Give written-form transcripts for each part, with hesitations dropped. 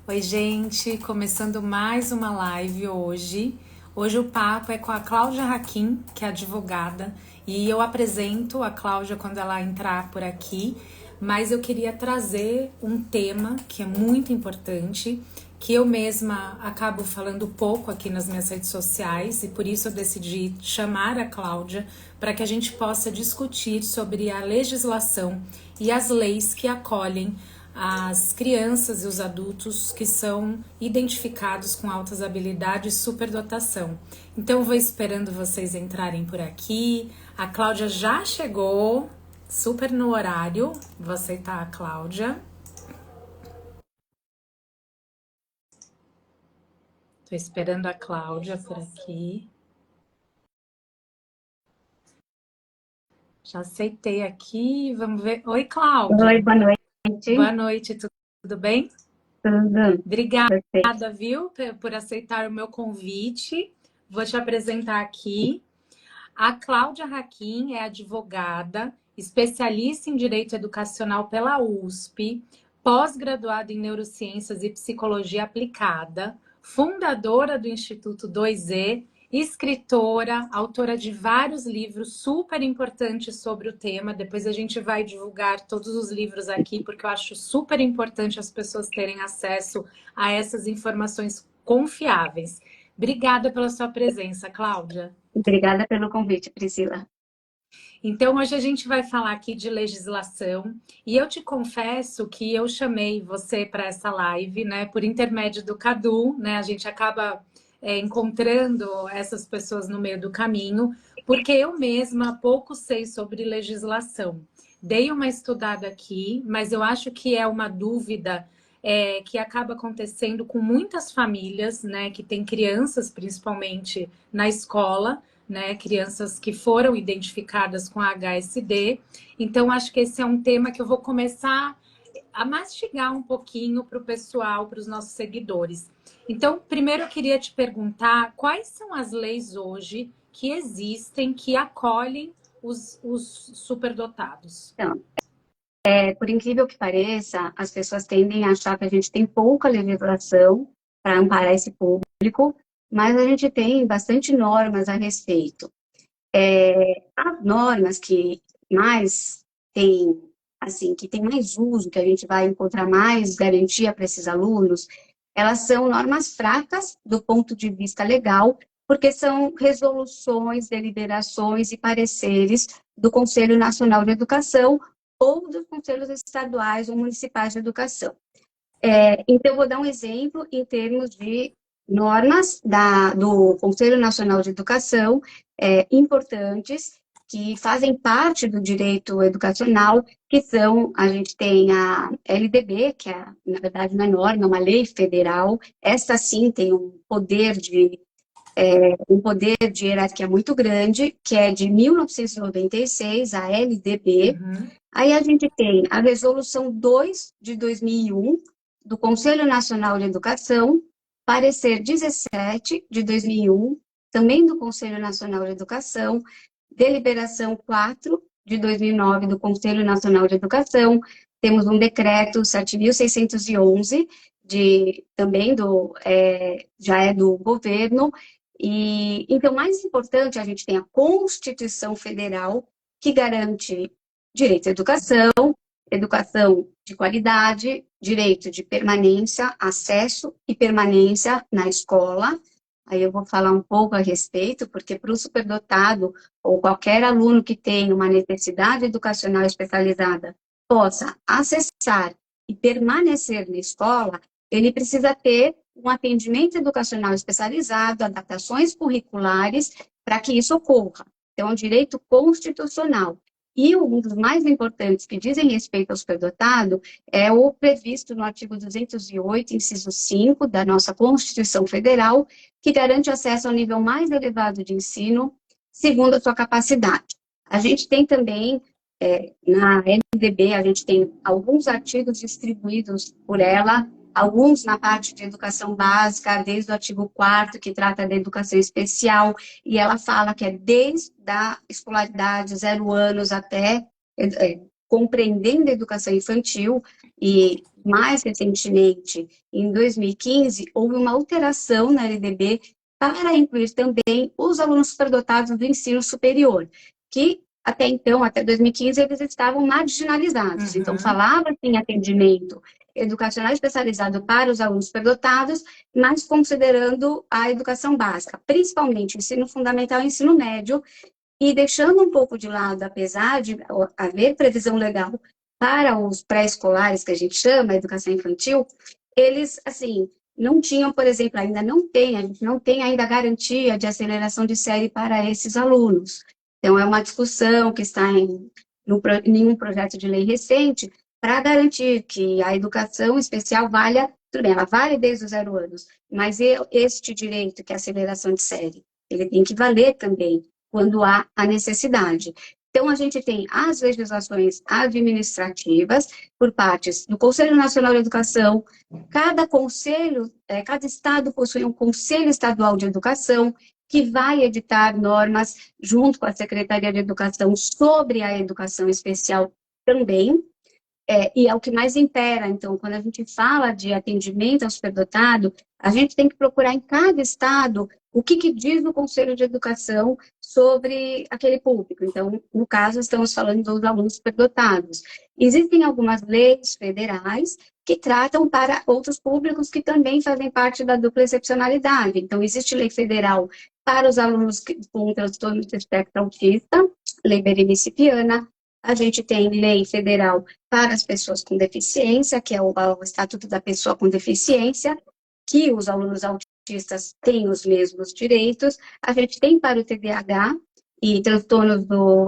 Oi, gente, começando mais uma live hoje. Hoje o papo é com a Cláudia Hakim, que é advogada, e eu apresento a Cláudia quando ela entrar por aqui, mas eu queria trazer um tema que é muito importante, que eu mesma acabo falando pouco aqui nas minhas redes sociais, e por isso eu decidi chamar a Cláudia para que a gente possa discutir sobre a legislação e as leis que acolhem as crianças e os adultos que são identificados com altas habilidades e superdotação. Então, eu vou esperando vocês entrarem por aqui. A Cláudia já chegou, super no horário. Vou aceitar a Cláudia. Estou esperando a Cláudia por aqui. Já aceitei aqui. Vamos ver. Oi, Cláudia. Oi, boa Boa noite. noite, tudo bem? Tudo perfeito. Obrigada, viu, por aceitar o meu convite. Vou te apresentar aqui. A Cláudia Hakim é advogada, especialista em Direito Educacional pela USP, pós-graduada em Neurociências e Psicologia Aplicada, fundadora do Instituto 2E, escritora, autora de vários livros super importantes sobre o tema. Depois a gente vai divulgar todos os livros aqui, porque eu acho super importante as pessoas terem acesso a essas informações confiáveis. Obrigada pela sua presença, Cláudia. Obrigada pelo convite, Priscila. Então, hoje a gente vai falar aqui de legislação e eu te confesso que eu chamei você para essa live, né, por intermédio do Cadu, né, a gente acaba encontrando essas pessoas no meio do caminho, porque eu mesma pouco sei sobre legislação. Dei uma estudada aqui, mas eu acho que é uma dúvida que acaba acontecendo com muitas famílias, né, que têm crianças, principalmente na escola, né, crianças que foram identificadas com HSD. Então, acho que esse é um tema que eu vou começar a mastigar um pouquinho para o pessoal, para os nossos seguidores. Então, primeiro eu queria te perguntar quais são as leis hoje que existem, que acolhem os superdotados. Então, por incrível que pareça, as pessoas tendem a achar que a gente tem pouca legislação para amparar esse público, mas a gente tem bastante normas a respeito. As normas que mais tem, assim, que tem mais uso, que a gente vai encontrar mais garantia para esses alunos, elas são normas fracas do ponto de vista legal, porque são resoluções, deliberações e pareceres do Conselho Nacional de Educação ou dos conselhos estaduais ou municipais de educação. Então, eu vou dar um exemplo em termos de normas do Conselho Nacional de Educação, importantes, que fazem parte do direito educacional, que são, a gente tem a LDB, que é, na verdade não é norma, é uma lei federal, essa sim tem um poder de hierarquia muito grande, que é de 1996, a LDB. Uhum. Aí a gente tem a Resolução 2 de 2001, do Conselho Nacional de Educação, parecer 17 de 2001, também do Conselho Nacional de Educação, deliberação 4 de 2009 do Conselho Nacional de Educação, temos um decreto 7.611, também já é do governo, e então, mais importante, a gente tem a Constituição Federal, que garante direito à educação, educação de qualidade, direito de permanência, acesso e permanência na escola. Aí eu vou falar um pouco a respeito, porque para o superdotado ou qualquer aluno que tenha uma necessidade educacional especializada possa acessar e permanecer na escola, ele precisa ter um atendimento educacional especializado, adaptações curriculares, para que isso ocorra. Então, é um direito constitucional. E um dos mais importantes que dizem respeito ao superdotado é o previsto no artigo 208, inciso 5, da nossa Constituição Federal, que garante acesso ao nível mais elevado de ensino, segundo a sua capacidade. A gente tem também, na LDB, a gente tem alguns artigos distribuídos por ela, alguns na parte de educação básica, desde o artigo 4º, que trata da educação especial, e ela fala que é desde a escolaridade, 0 anos até compreendendo a educação infantil, e mais recentemente, em 2015, houve uma alteração na LDB para incluir também os alunos superdotados do ensino superior, que até então, até 2015, eles estavam marginalizados. Então, falava-se em atendimento educacional especializado para os alunos superdotados, mas considerando a educação básica, principalmente o ensino fundamental e ensino médio, e deixando um pouco de lado, apesar de haver previsão legal para os pré-escolares, que a gente chama, educação infantil, eles, assim, não tinham, por exemplo, ainda não tem, a gente não tem ainda garantia de aceleração de série para esses alunos. Então, é uma discussão que está em um projeto de lei recente para garantir que a educação especial valha, tudo bem, ela vale desde os 0 anos, mas este direito, que é a aceleração de série, ele tem que valer também quando há a necessidade. Então, a gente tem as legislações administrativas por partes do Conselho Nacional de Educação, cada conselho, cada estado possui um Conselho Estadual de Educação, que vai editar normas junto com a Secretaria de Educação sobre a educação especial também, e é o que mais impera. Então, quando a gente fala de atendimento ao superdotado, a gente tem que procurar em cada estado o que diz o Conselho de Educação sobre aquele público. Então, no caso, estamos falando dos alunos superdotados. Existem algumas leis federais que tratam para outros públicos que também fazem parte da dupla excepcionalidade. Então, existe lei federal para os alunos com transtorno de espectro autista, Lei Berenice Viana. A gente tem lei federal para as pessoas com deficiência, que é o Estatuto da Pessoa com Deficiência, que os alunos autistas têm os mesmos direitos. A gente tem para o TDAH e transtornos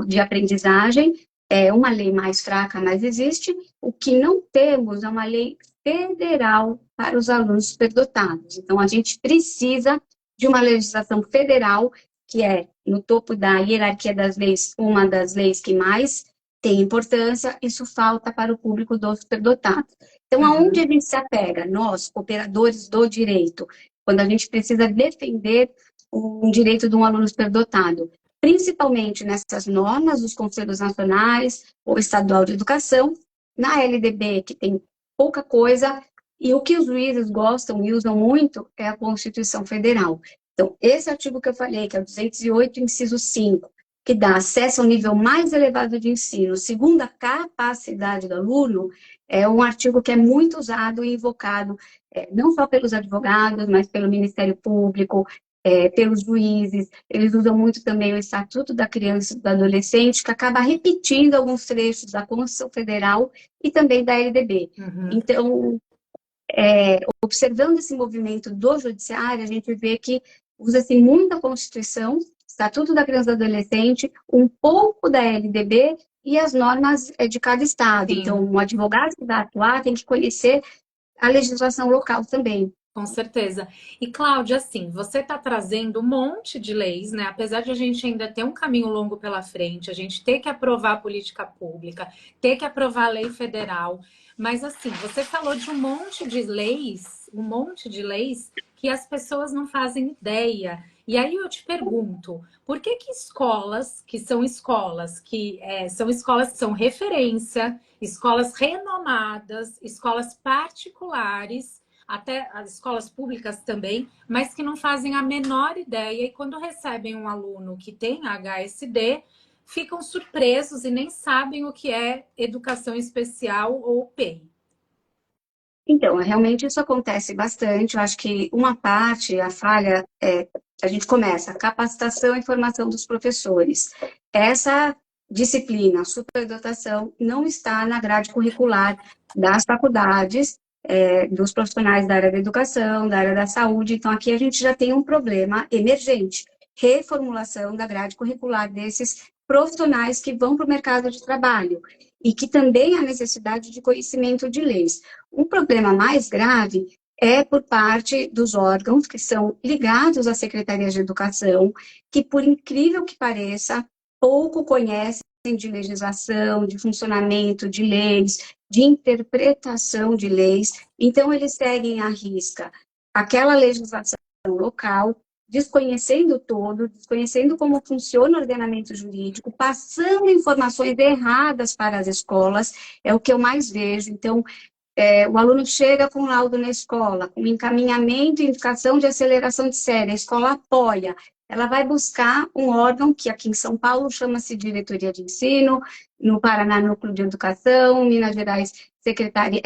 de aprendizagem, é uma lei mais fraca, mas existe. O que não temos é uma lei federal para os alunos superdotados. Então, a gente precisa de uma legislação federal, que é, no topo da hierarquia das leis, uma das leis que mais tem importância. Isso falta para o público do superdotado. Então, aonde a gente se apega? Nós, operadores do direito, quando a gente precisa defender um direito de um aluno superdotado, principalmente nessas normas dos conselhos nacionais ou estadual de educação, na LDB, que tem pouca coisa, e o que os juízes gostam e usam muito é a Constituição Federal. Então, esse artigo que eu falei, que é o 208, inciso 5, que dá acesso ao nível mais elevado de ensino, segundo a capacidade do aluno, é um artigo que é muito usado e invocado, não só pelos advogados, mas pelo Ministério Público, pelos juízes. Eles usam muito também o Estatuto da Criança e do Adolescente, que acaba repetindo alguns trechos da Constituição Federal e também da LDB. Então, observando esse movimento do judiciário, a gente vê que usa-se muito a Constituição, Estatuto da Criança e do Adolescente, um pouco da LDB e as normas de cada estado. Sim. Então, o advogado que vai atuar tem que conhecer a legislação local também. Com certeza. E, Cláudia, assim, você está trazendo um monte de leis, né? Apesar de a gente ainda ter um caminho longo pela frente, a gente ter que aprovar a política pública, ter que aprovar a lei federal. Mas, assim, você falou de um monte de leis que as pessoas não fazem ideia. E aí eu te pergunto, por que escolas que são referência, escolas renomadas, escolas particulares, até as escolas públicas também, mas que não fazem a menor ideia, e quando recebem um aluno que tem HSD, ficam surpresos e nem sabem o que é educação especial ou PEI? Então, realmente isso acontece bastante. Eu acho que uma parte, a falha, a gente começa a capacitação e formação dos professores. Essa disciplina, superdotação, não está na grade curricular das faculdades, dos profissionais da área da educação, da área da saúde. Então, aqui a gente já tem um problema emergente. Reformulação da grade curricular desses profissionais que vão para o mercado de trabalho e que também há necessidade de conhecimento de leis. Um problema mais grave é por parte dos órgãos que são ligados às secretarias de educação, que, por incrível que pareça, pouco conhecem de legislação, de funcionamento de leis, de interpretação de leis. Então, eles seguem à risca aquela legislação local, desconhecendo desconhecendo como funciona o ordenamento jurídico, passando informações erradas para as escolas, é o que eu mais vejo. Então, o aluno chega com laudo na escola, com encaminhamento e indicação de aceleração de série, a escola apoia, ela vai buscar um órgão que aqui em São Paulo chama-se Diretoria de Ensino, no Paraná, Núcleo de Educação, Minas Gerais, Secretaria,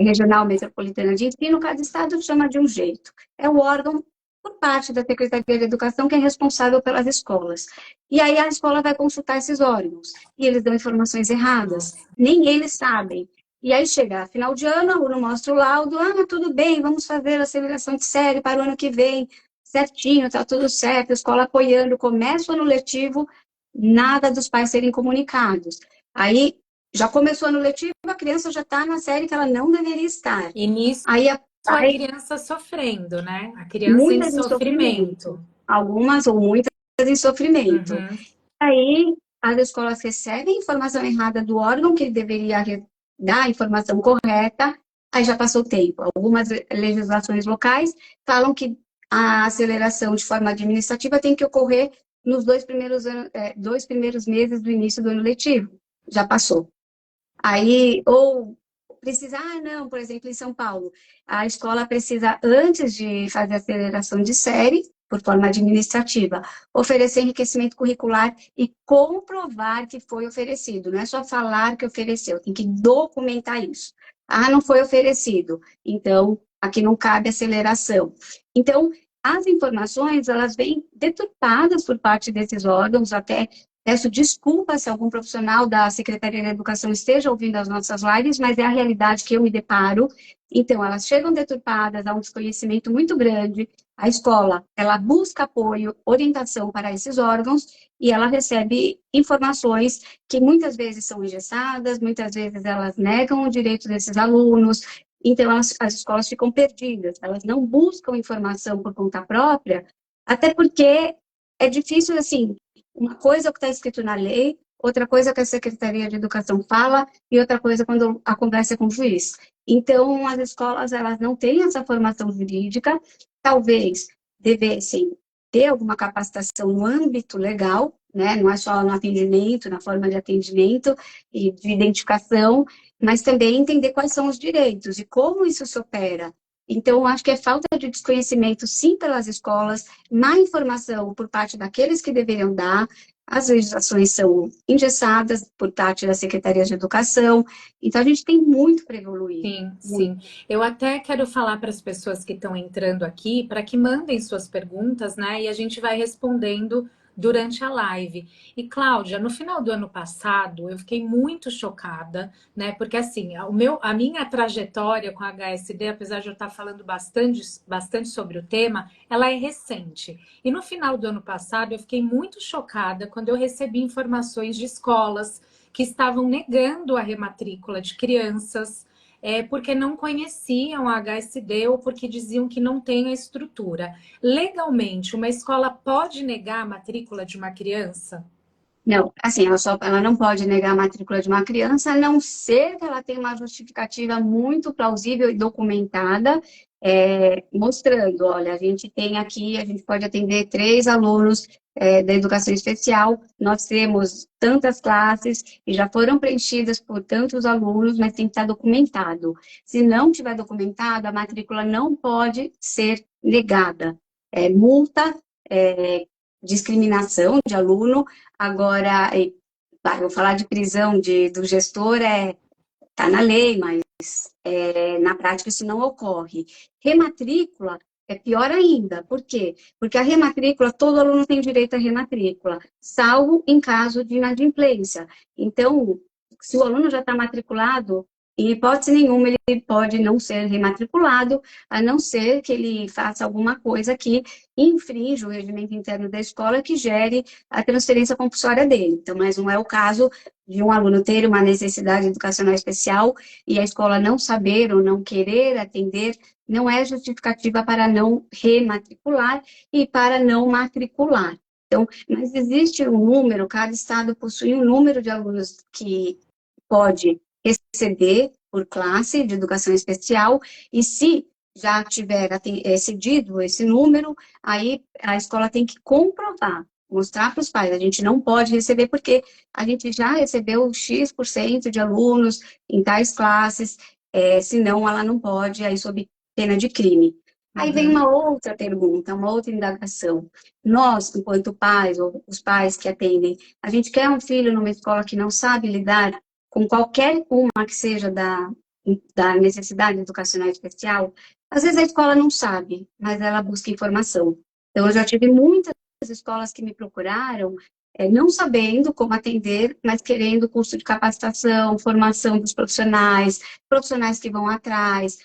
Regional Metropolitana de Ensino, cada estado chama de um jeito. É o órgão por parte da Secretaria de Educação que é responsável pelas escolas. E aí a escola vai consultar esses órgãos, e eles dão informações erradas, nem eles sabem. E aí chega final de ano, o aluno mostra o laudo, tudo bem, vamos fazer a aceleração de série para o ano que vem, certinho, tá tudo certo, a escola apoiando, começa o ano letivo, nada dos pais serem comunicados. Aí já começou o ano letivo, a criança já está na série que ela não deveria estar. E nisso Aí a criança sofrendo, né? A criança em muitas em sofrimento. Algumas ou muitas em sofrimento. Uhum. Aí as escolas recebem informação errada do órgão que deveria dar a informação correta, aí já passou o tempo. Algumas legislações locais falam que a aceleração de forma administrativa tem que ocorrer nos 2 primeiros meses do início do ano letivo. Já passou. Aí, ou precisa, não, por exemplo, em São Paulo, a escola precisa, antes de fazer a aceleração de série, por forma administrativa, oferecer enriquecimento curricular e comprovar que foi oferecido. Não é só falar que ofereceu, tem que documentar isso. Não foi oferecido, então aqui não cabe aceleração. Então, as informações, elas vêm deturpadas por parte desses órgãos, até peço desculpa se algum profissional da Secretaria de Educação esteja ouvindo as nossas lives, mas é a realidade que eu me deparo. Então, elas chegam deturpadas, há um desconhecimento muito grande. A escola, ela busca apoio, orientação para esses órgãos e ela recebe informações que muitas vezes são engessadas, muitas vezes elas negam o direito desses alunos. Então, as escolas ficam perdidas, elas não buscam informação por conta própria, até porque é difícil, assim, uma coisa é o que está escrito na lei, outra coisa é o que a Secretaria de Educação fala, e outra coisa é quando a conversa é com o juiz. Então, as escolas, elas não têm essa formação jurídica, talvez devessem ter alguma capacitação no âmbito legal, né? Não é só no atendimento, na forma de atendimento e de identificação, mas também entender quais são os direitos e como isso se opera. Então, acho que é falta de desconhecimento, sim, pelas escolas, má informação por parte daqueles que deveriam dar, as legislações são engessadas por parte da Secretaria de Educação, então a gente tem muito para evoluir. Sim, Muito. sim. Eu até quero falar para as pessoas que estão entrando aqui para que mandem suas perguntas, né? E a gente vai respondendo durante a live. E Cláudia, no final do ano passado, eu fiquei muito chocada, né? Porque assim, a minha trajetória com a HSD, apesar de eu estar falando bastante sobre o tema, ela é recente. E no final do ano passado, eu fiquei muito chocada quando eu recebi informações de escolas que estavam negando a rematrícula de crianças porque não conheciam a HSD ou porque diziam que não tem a estrutura. Legalmente, uma escola pode negar a matrícula de uma criança? Não, assim, ela não pode negar a matrícula de uma criança, a não ser que ela tenha uma justificativa muito plausível e documentada, mostrando, olha, a gente tem aqui, a gente pode atender 3 alunos da educação especial, nós temos tantas classes e já foram preenchidas por tantos alunos, mas tem que estar documentado. Se não tiver documentado, a matrícula não pode ser negada. Multa, discriminação de aluno. Agora, vou falar de prisão do gestor, está na lei, mas na prática isso não ocorre. Rematrícula é pior ainda. Por quê? Porque a rematrícula, todo aluno tem direito à rematrícula, salvo em caso de inadimplência. Então, se o aluno já está matriculado, em hipótese nenhuma ele pode não ser rematriculado, a não ser que ele faça alguma coisa que infrinja o regimento interno da escola que gere a transferência compulsória dele. Então, mas não é o caso de um aluno ter uma necessidade educacional especial e a escola não saber ou não querer atender, não é justificativa para não rematricular e para não matricular. Então, mas existe um número, cada estado possui um número de alunos que pode receber por classe de educação especial, e se já tiver excedido esse número, aí a escola tem que comprovar, mostrar para os pais. A gente não pode receber porque a gente já recebeu X% de alunos em tais classes, senão ela não pode, aí sob pena de crime. Aí vem Uhum. uma outra pergunta, uma outra indagação. Nós, enquanto pais, ou os pais que atendem, a gente quer um filho numa escola que não sabe lidar com qualquer uma que seja da necessidade educacional especial. Às vezes a escola não sabe, mas ela busca informação. Então, eu já tive muitas escolas que me procuraram, não sabendo como atender, mas querendo curso de capacitação, formação dos profissionais, profissionais que vão atrás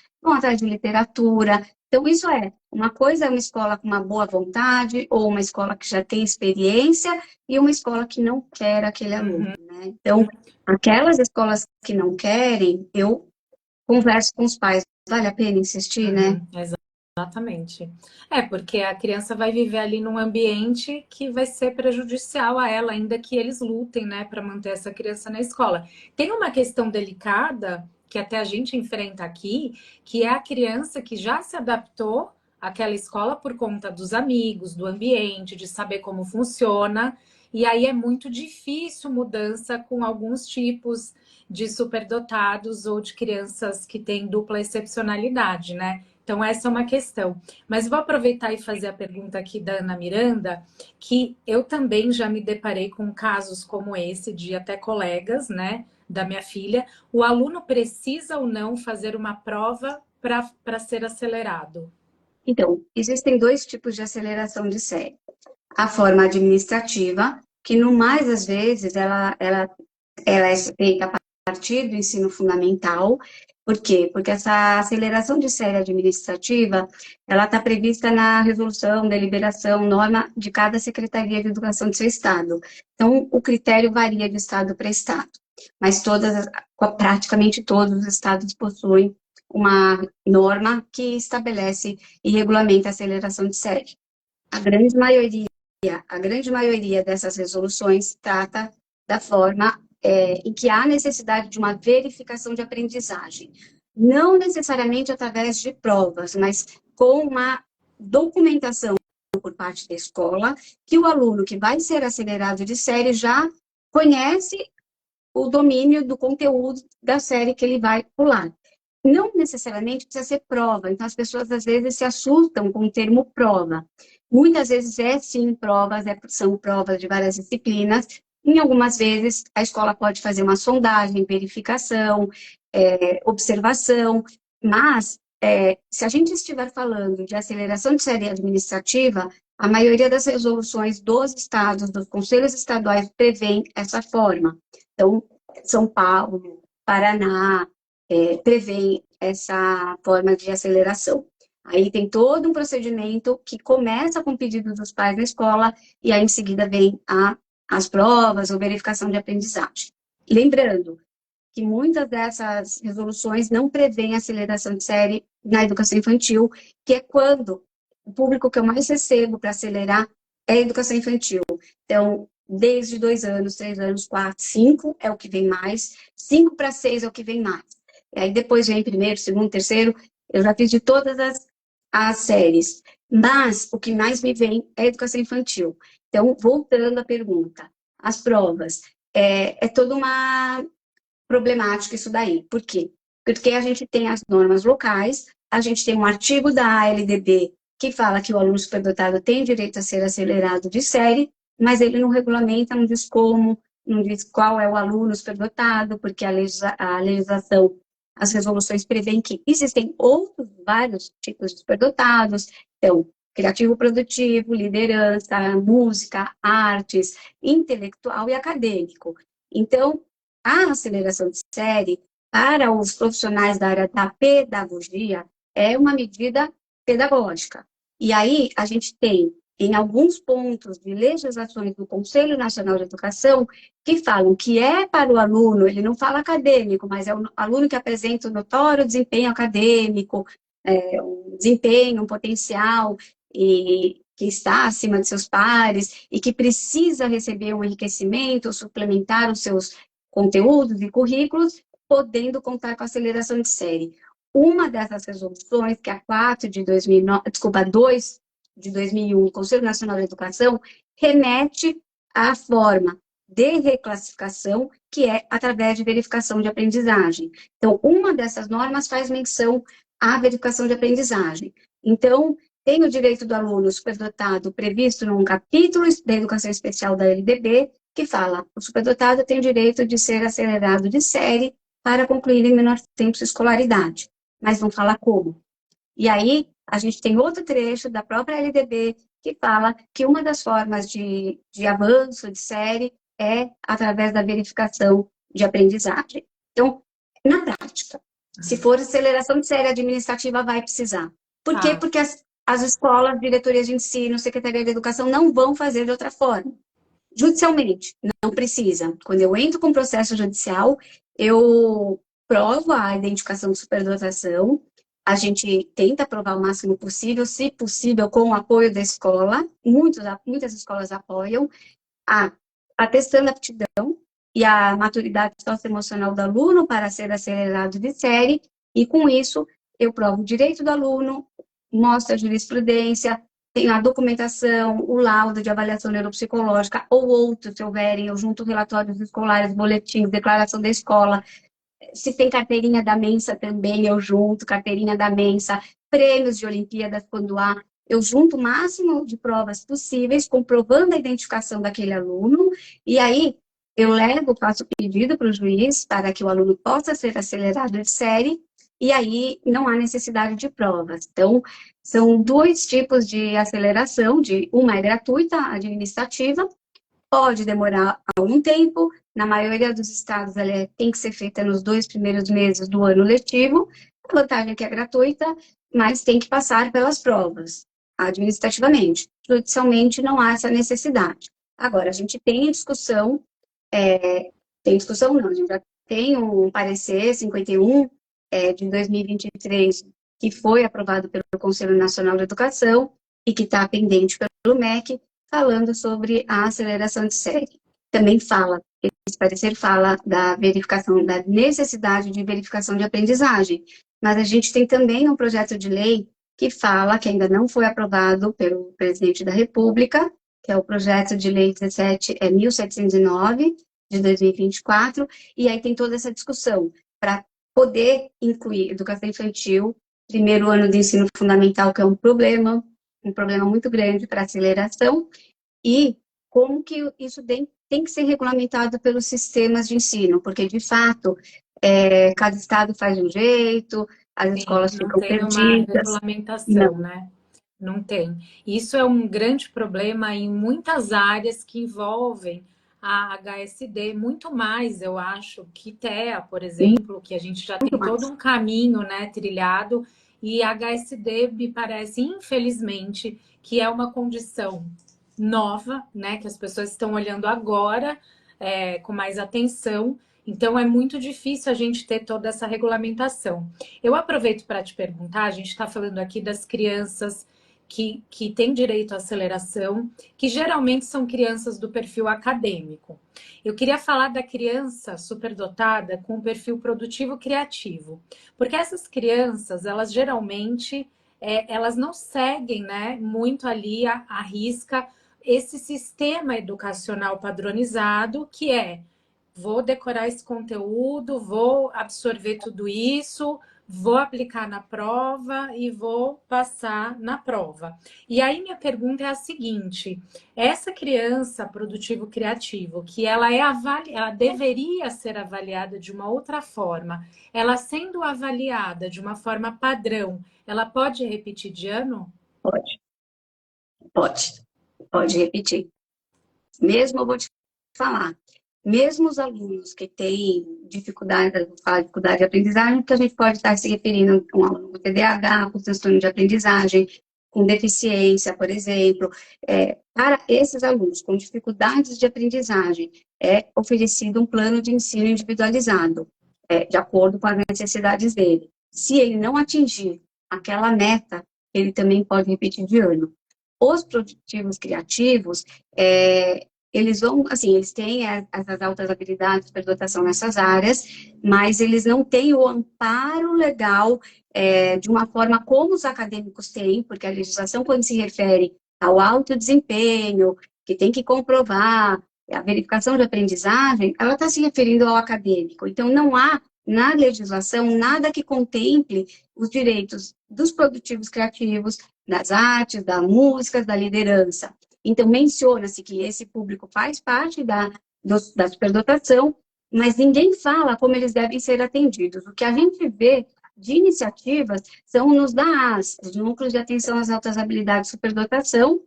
de literatura. Então, isso uma coisa é uma escola com uma boa vontade, ou uma escola que já tem experiência, e uma escola que não quer aquele aluno, né? Então, aquelas escolas que não querem, eu converso com os pais. Vale a pena insistir, né? Uhum. Exatamente. É, porque a criança vai viver ali num ambiente que vai ser prejudicial a ela, ainda que eles lutem, né, para manter essa criança na escola. Tem uma questão delicada que até a gente enfrenta aqui, que é a criança que já se adaptou àquela escola por conta dos amigos, do ambiente, de saber como funciona, e aí é muito difícil mudança com alguns tipos de superdotados ou de crianças que têm dupla excepcionalidade, né? Então, essa é uma questão. Mas vou aproveitar e fazer a pergunta aqui da Ana Miranda, que eu também já me deparei com casos como esse, de até colegas, né, da minha filha. O aluno precisa ou não fazer uma prova para ser acelerado? Então, existem dois tipos de aceleração de série. A forma administrativa, que no mais das vezes ela é feita a partir do ensino fundamental. Por quê? Porque essa aceleração de série administrativa, ela está prevista na resolução, deliberação, norma de cada Secretaria de Educação do seu estado. Então, o critério varia de estado para estado, mas praticamente todos os estados possuem uma norma que estabelece e regulamenta a aceleração de série. A grande maioria a grande maioria dessas resoluções trata da forma em que há necessidade de uma verificação de aprendizagem. Não necessariamente através de provas, mas com uma documentação por parte da escola, que o aluno que vai ser acelerado de série já conhece o domínio do conteúdo da série que ele vai pular. Não necessariamente precisa ser prova, então as pessoas às vezes se assustam com o termo prova. Muitas vezes sim provas, são provas de várias disciplinas. Em algumas vezes a escola pode fazer uma sondagem, verificação, observação, mas se a gente estiver falando de aceleração de série administrativa, a maioria das resoluções dos estados, dos conselhos estaduais, prevêem essa forma. Então, São Paulo, Paraná, prevêem essa forma de aceleração. Aí tem todo um procedimento que começa com o pedido dos pais na escola e aí em seguida vem as provas ou verificação de aprendizagem. Lembrando que muitas dessas resoluções não prevêem aceleração de série na educação infantil, que é quando o público que eu mais recebo para acelerar é a educação infantil. Então, desde 2 anos, 3 anos, 4, 5 é o que vem mais, 5 para 6 é o que vem mais. E aí depois vem primeiro, segundo, terceiro, eu já fiz de todas as séries. Mas o que mais me vem é a educação infantil. Então, voltando à pergunta, as provas, é toda uma problemática isso daí. Por quê? Porque a gente tem as normas locais, a gente tem um artigo da ALDB que fala que o aluno superdotado tem direito a ser acelerado de série, mas ele não regulamenta, não diz como, não diz qual é o aluno superdotado, porque a legislação, as resoluções prevêem que existem outros vários tipos de superdotados, então, criativo produtivo, liderança, música, artes, intelectual e acadêmico. Então, a aceleração de série, para os profissionais da área da pedagogia, é uma medida pedagógica. E aí, a gente tem, em alguns pontos de legislações do Conselho Nacional de Educação, que falam que é para o aluno, ele não fala acadêmico, mas é o aluno que apresenta um notório desempenho acadêmico, um desempenho, um potencial, e que está acima de seus pares, e que precisa receber um enriquecimento, suplementar os seus conteúdos e currículos, podendo contar com aceleração de série. Uma dessas resoluções, que é a 4 de 2009, desculpa, 2 de 2001, o Conselho Nacional de Educação, remete à forma de reclassificação, que é através de verificação de aprendizagem. Então, uma dessas normas faz menção à verificação de aprendizagem. Então, tem o direito do aluno superdotado previsto num capítulo da Educação Especial da LDB, que fala, o superdotado tem o direito de ser acelerado de série para concluir em menor tempo sua escolaridade, mas não fala como. E aí, a gente tem outro trecho da própria LDB que fala que uma das formas de avanço de série é através da verificação de aprendizagem. Então, na prática, se for aceleração de série administrativa, vai precisar. Por quê? Porque as escolas, diretorias de ensino, Secretaria de Educação não vão fazer de outra forma. Judicialmente, não precisa. Quando eu entro com processo judicial, eu provo a identificação de superdotação, a gente tenta provar o máximo possível, se possível, com o apoio da escola, muitas escolas apoiam, atestando a aptidão e a maturidade socioemocional do aluno para ser acelerado de série, e com isso eu provo o direito do aluno, mostro a jurisprudência, tenho a documentação, o laudo de avaliação neuropsicológica, ou outros, se houverem, eu junto relatórios escolares, boletins, declaração da escola. Se tem carteirinha da Mensa também, eu junto, carteirinha da Mensa, prêmios de Olimpíadas, quando há, eu junto o máximo de provas possíveis, comprovando a identificação daquele aluno, e aí eu faço pedido para o juiz para que o aluno possa ser acelerado de série, e aí não há necessidade de provas. Então, são dois tipos de aceleração, uma é gratuita, administrativa, pode demorar algum tempo, na maioria dos estados ela tem que ser feita nos 2 primeiros meses do ano letivo, a vantagem é que é gratuita, mas tem que passar pelas provas, administrativamente. Judicialmente não há essa necessidade. Agora, a gente tem discussão, tem discussão não, a gente já tem um parecer 51 de 2023, que foi aprovado pelo Conselho Nacional de Educação e que está pendente pelo MEC, falando sobre a aceleração de série. Também esse parecer fala da verificação, da necessidade de verificação de aprendizagem, mas a gente tem também um projeto de lei que fala, que ainda não foi aprovado pelo presidente da República, que é o projeto de lei 1709, de 2024, e aí tem toda essa discussão para poder incluir educação infantil, primeiro ano de ensino fundamental, que é um problema muito grande para aceleração, e como que isso tem que ser regulamentado pelos sistemas de ensino, porque, de fato, cada estado faz de um jeito, as escolas ficam perdidas. Não tem uma regulamentação, né? Não tem. Isso é um grande problema em muitas áreas que envolvem a HSD, muito mais, eu acho, que TEA, por exemplo, que a gente já tem todo um caminho, né, trilhado, e a HSD me parece, infelizmente, que é uma condição nova, né, que as pessoas estão olhando agora com mais atenção. Então, é muito difícil a gente ter toda essa regulamentação. Eu aproveito para te perguntar, a gente está falando aqui das crianças que têm direito à aceleração, que geralmente são crianças do perfil acadêmico. Eu queria falar da criança superdotada com perfil produtivo criativo, porque essas crianças, elas geralmente, elas não seguem, né, muito ali à risca esse sistema educacional padronizado, que vou decorar esse conteúdo, vou absorver tudo isso, vou aplicar na prova e vou passar na prova. E aí minha pergunta é a seguinte: essa criança produtivo criativo, que ela ela deveria ser avaliada de uma outra forma, ela sendo avaliada de uma forma padrão, ela pode repetir de ano? Pode repetir. Mesmo, eu vou te falar, mesmo os alunos que têm dificuldade de aprendizagem, que a gente pode estar se referindo a um aluno com TDAH, com transtorno de aprendizagem, com deficiência, por exemplo, para esses alunos com dificuldades de aprendizagem, é oferecido um plano de ensino individualizado, de acordo com as necessidades dele. Se ele não atingir aquela meta, ele também pode repetir de ano. Os produtivos criativos, eles vão, assim, eles têm essas altas habilidades de superdotação nessas áreas, mas eles não têm o amparo legal de uma forma como os acadêmicos têm, porque a legislação, quando se refere ao alto desempenho, que tem que comprovar, a verificação de aprendizagem, ela está se referindo ao acadêmico. Então, não há na legislação nada que contemple os direitos dos produtivos criativos, das artes, da música, da liderança. Então, menciona-se que esse público faz parte da superdotação, mas ninguém fala como eles devem ser atendidos. O que a gente vê de iniciativas são nos DAAs, os Núcleos de Atenção às Altas Habilidades de Superdotação,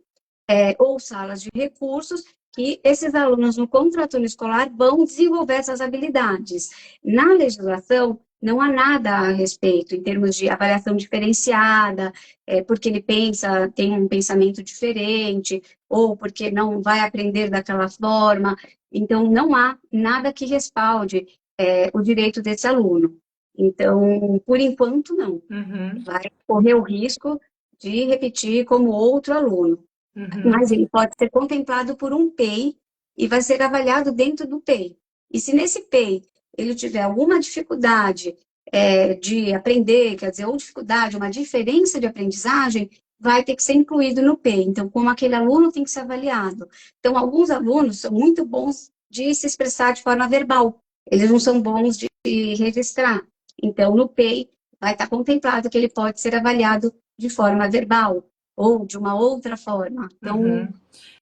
ou salas de recursos, que esses alunos no contraturno escolar vão desenvolver essas habilidades. Na legislação, não há nada a respeito, em termos de avaliação diferenciada, porque ele tem um pensamento diferente, ou porque não vai aprender daquela forma. Então, não há nada que respalde o direito desse aluno. Então, por enquanto, não. Uhum. Vai correr o risco de repetir como outro aluno. Uhum. Mas ele pode ser contemplado por um PEI e vai ser avaliado dentro do PEI. E se nesse PEI ele tiver alguma dificuldade de aprender, quer dizer, ou dificuldade, uma diferença de aprendizagem, vai ter que ser incluído no PEI. Então, como aquele aluno tem que ser avaliado. Então, alguns alunos são muito bons de se expressar de forma verbal. Eles não são bons de registrar. Então, no PEI vai estar contemplado que ele pode ser avaliado de forma verbal ou de uma outra forma. Então,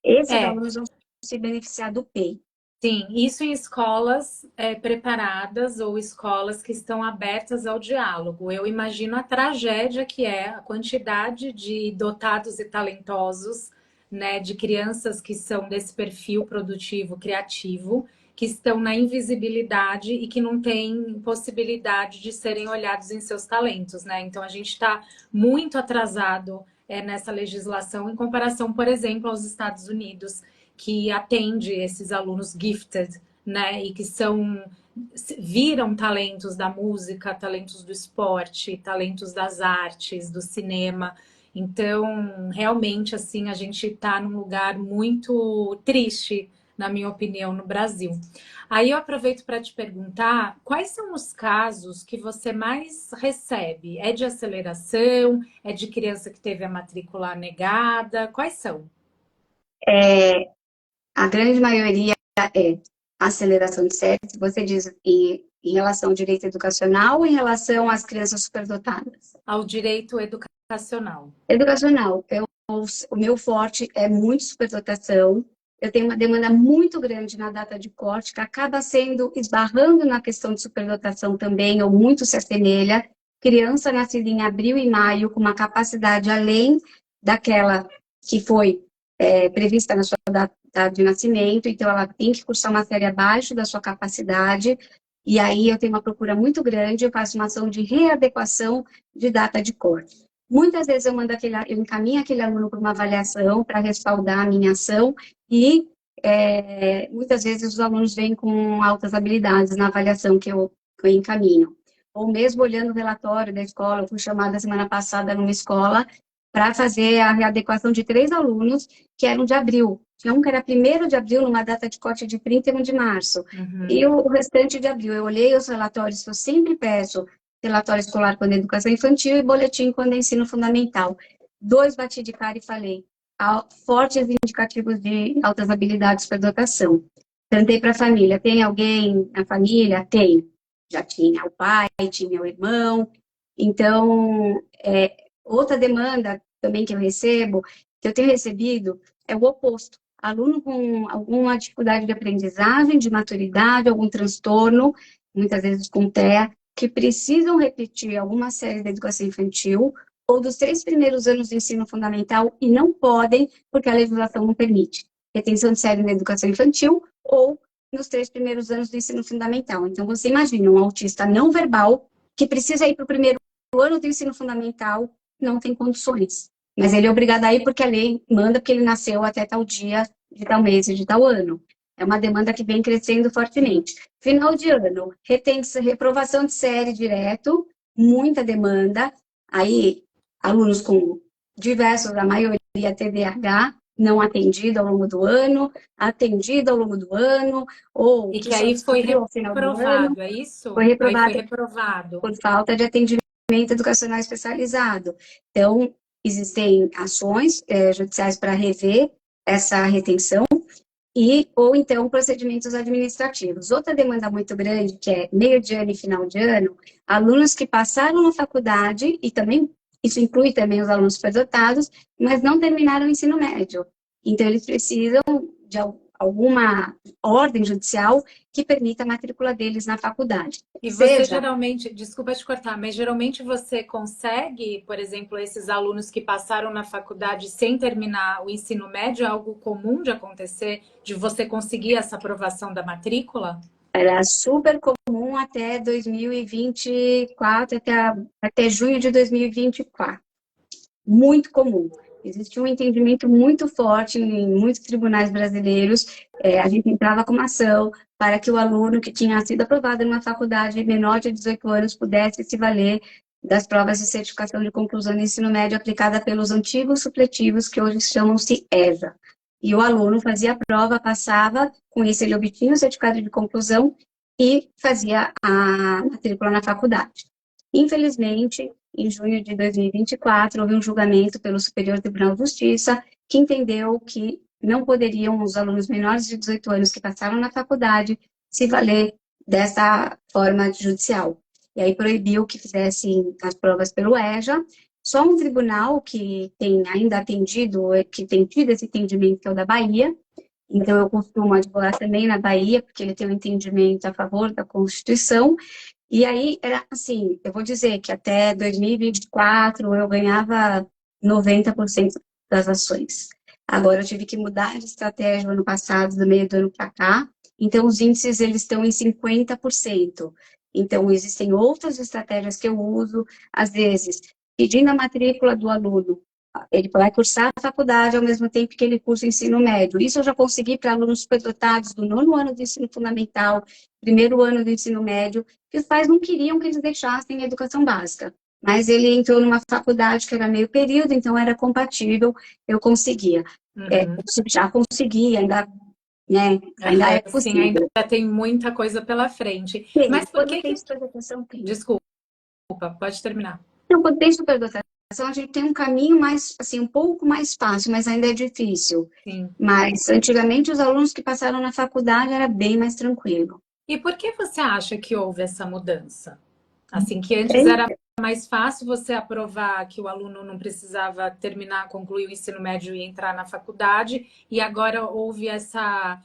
esses alunos vão se beneficiar do PEI. Sim, isso em escolas preparadas ou escolas que estão abertas ao diálogo. Eu imagino a tragédia que é a quantidade de dotados e talentosos, né, de crianças que são desse perfil produtivo, criativo, que estão na invisibilidade e que não têm possibilidade de serem olhados em seus talentos, né? Então, a gente está muito atrasado nessa legislação em comparação, por exemplo, aos Estados Unidos, que atende esses alunos gifted, né? E que viram talentos da música, talentos do esporte, talentos das artes, do cinema. Então, realmente, assim, a gente está num lugar muito triste, na minha opinião, no Brasil. Aí eu aproveito para te perguntar, quais são os casos que você mais recebe? É de aceleração? É de criança que teve a matrícula negada? Quais são? A grande maioria é aceleração de séries. Você diz em relação ao direito educacional ou em relação às crianças superdotadas? Ao direito educacional. Educacional. O meu forte é muito superdotação. Eu tenho uma demanda muito grande na data de corte, que acaba esbarrando na questão de superdotação também, ou muito se assemelha. Criança nascida em abril e maio, com uma capacidade além daquela que foi prevista na sua data de nascimento, então ela tem que cursar uma série abaixo da sua capacidade, e aí eu tenho uma procura muito grande, eu faço uma ação de readequação de data de corte. Muitas vezes eu encaminho aquele aluno para uma avaliação para respaldar a minha ação e muitas vezes os alunos vêm com altas habilidades na avaliação que eu encaminho. Ou mesmo olhando o relatório da escola, eu fui chamada semana passada numa escola para fazer a readequação de 3 alunos que eram de abril. Tinha um que era 1º de abril, numa data de corte de 31 de março. Uhum. E o restante de abril. Eu olhei os relatórios que eu sempre peço, relatório escolar quando é educação infantil e boletim quando é ensino fundamental. 2 bati de cara e falei, fortes indicativos de altas habilidades para dotação. Perguntei para a família, tem alguém na família? Tem. Já tinha o pai, tinha o irmão. Então, outra demanda também que eu recebo, que eu tenho recebido, é o oposto. Aluno com alguma dificuldade de aprendizagem, de maturidade, algum transtorno, muitas vezes com TEA, que precisam repetir alguma série da educação infantil ou dos 3 primeiros anos do ensino fundamental e não podem, porque a legislação não permite. Retenção de série na educação infantil ou nos 3 primeiros anos do ensino fundamental. Então, você imagina um autista não verbal que precisa ir para o primeiro ano do ensino fundamental, não tem condições. Mas ele é obrigado a ir porque a lei manda, porque ele nasceu até tal dia, de tal mês e de tal ano. É uma demanda que vem crescendo fortemente. Final de ano, reprovação de série direto, muita demanda. Aí, alunos com diversos, a maioria TDAH, não atendido ao longo do ano, atendido ao longo do ano, ou E que que só aí foi descobriu ao final do ano, reprovado, é foi isso? Aí foi reprovado reprovado. por falta de atendimento educacional especializado. Então, existem ações judiciais para rever essa retenção, ou então procedimentos administrativos. Outra demanda muito grande, que é meio de ano e final de ano, alunos que passaram na faculdade, e também isso inclui também os alunos superdotados, mas não terminaram o ensino médio. Então, eles precisam de alguma ordem judicial que permita a matrícula deles na faculdade. E você Seja geralmente, desculpa te cortar, mas geralmente você consegue, por exemplo, esses alunos que passaram na faculdade sem terminar o ensino médio, é algo comum de acontecer, de você conseguir essa aprovação da matrícula? era super comum até 2024, até junho de 2024. Muito comum. Existe um entendimento muito forte em muitos tribunais brasileiros. A gente entrava com uma ação para que o aluno que tinha sido aprovado numa faculdade menor de 18 anos pudesse se valer das provas de certificação de conclusão do ensino médio aplicada pelos antigos supletivos, que hoje chamam-se EJA. E o aluno fazia a prova, passava, com isso ele obtinha o certificado de conclusão e fazia a matrícula na faculdade. Infelizmente, em junho de 2024, houve um julgamento pelo Superior Tribunal de Justiça que entendeu que não poderiam os alunos menores de 18 anos que passaram na faculdade se valer dessa forma judicial. E aí proibiu que fizessem as provas pelo EJA. Só um tribunal que tem ainda atendido, que tem tido esse entendimento, que é o da Bahia. Então, eu costumo advogar também na Bahia, porque ele tem um entendimento a favor da Constituição. E aí, era assim, eu vou dizer que até 2024 eu ganhava 90% das ações. Agora eu tive que mudar de estratégia no ano passado, do meio do ano para cá. Então, os índices, eles estão em 50%. Então, existem outras estratégias que eu uso, às vezes, pedindo a matrícula do aluno. Ele vai cursar a faculdade ao mesmo tempo que ele cursa o ensino médio. Isso eu já consegui para alunos superdotados do nono ano do ensino fundamental, primeiro ano do ensino médio, que os pais não queriam que eles deixassem a educação básica. Mas ele entrou numa faculdade que era meio período, então era compatível, eu conseguia. Uhum. Já consegui, ainda, né, ainda é Sim, ainda possível. tem muita coisa pela frente. Tem, Mas por quando que tem que... superdotação, tem. Desculpa, pode terminar. Então, quando tem superdotação, a gente tem um caminho mais, assim, um pouco mais fácil, mas ainda é difícil. Sim. Mas, antigamente, os alunos que passaram na faculdade era bem mais tranquilo. E por que você acha que houve essa mudança? Assim, que antes era mais fácil você aprovar que o aluno não precisava terminar, concluir o ensino médio e entrar na faculdade, e agora houve essa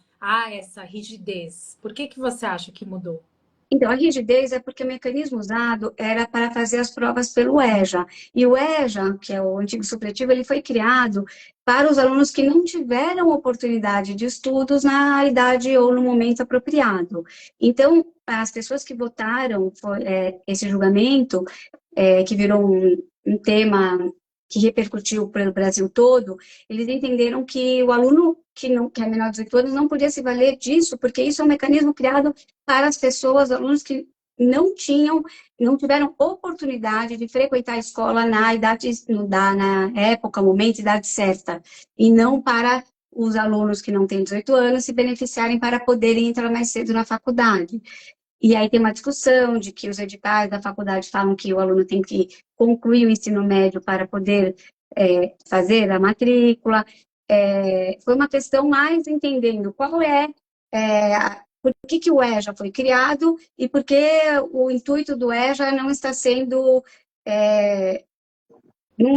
rigidez. Por que você acha que mudou? Então, a rigidez é porque o mecanismo usado era para fazer as provas pelo EJA. E o EJA, que é o antigo supletivo, ele foi criado para os alunos que não tiveram oportunidade de estudos na idade ou no momento apropriado. Então, as pessoas que votaram esse julgamento, que virou um tema que repercutiu pelo Brasil todo, eles entenderam que o aluno que é menor de 18 anos não podia se valer disso, porque isso é um mecanismo criado para as pessoas, alunos que não tiveram oportunidade de frequentar a escola na idade, na época, momento, idade certa, e não para os alunos que não têm 18 anos se beneficiarem para poderem entrar mais cedo na faculdade. E aí tem uma discussão de que os editais da faculdade falam que o aluno tem que concluir o ensino médio para poder fazer a matrícula. Foi uma questão mais entendendo por que o EJA foi criado e por que o intuito do EJA não está sendo,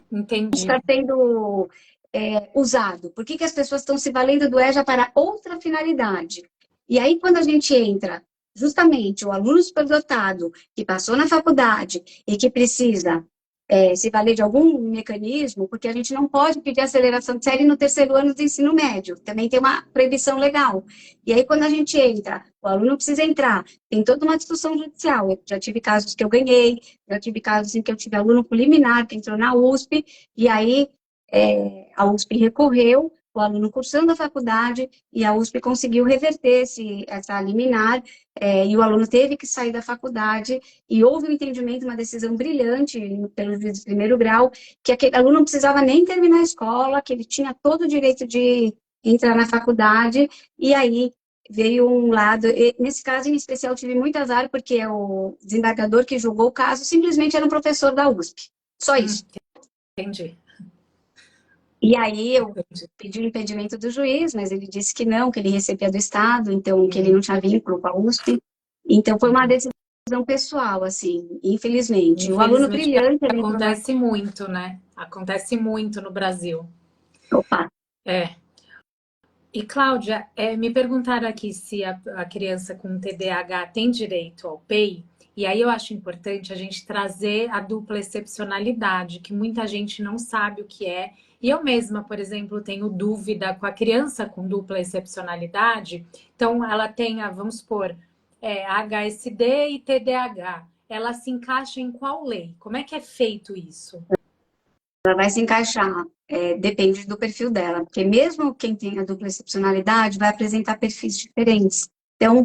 Entendi. usado. Por que as pessoas estão se valendo do EJA para outra finalidade? E aí, quando a gente entra, justamente, o aluno superdotado que passou na faculdade e que precisa se valer de algum mecanismo, porque a gente não pode pedir aceleração de série no terceiro ano do ensino médio, também tem uma proibição legal. E aí, quando a gente entra, o aluno precisa entrar, tem toda uma discussão judicial. Eu já tive casos que eu ganhei, já tive casos em que eu tive aluno liminar que entrou na USP, e aí a USP recorreu, o aluno cursando a faculdade, e a USP conseguiu reverter essa liminar, e o aluno teve que sair da faculdade, e houve um entendimento, uma decisão brilhante pelo juiz de primeiro grau, que aquele aluno não precisava nem terminar a escola, que ele tinha todo o direito de entrar na faculdade, e aí veio um lado, nesse caso em especial tive muito azar, porque o desembargador que julgou o caso simplesmente era um professor da USP, só isso. Entendi. E aí eu pedi o impedimento do juiz, mas ele disse que não, que ele recebia do Estado, então que ele não tinha vínculo com a USP. Então foi uma decisão pessoal, assim, infelizmente. O aluno Infelizmente, brilhante... acontece muito, né? Acontece muito no Brasil. Opa! É. E, Cláudia, me perguntaram aqui se a criança com TDAH tem direito ao PEI, e aí eu acho importante a gente trazer a dupla excepcionalidade, que muita gente não sabe o que é. E eu mesma, por exemplo, tenho dúvida com a criança com dupla excepcionalidade. Então, ela tem, vamos supor, HSD e TDAH. Ela se encaixa em qual lei? Como é que é feito isso? Ela vai se encaixar, depende do perfil dela, porque mesmo quem tem a dupla excepcionalidade vai apresentar perfis diferentes. Então,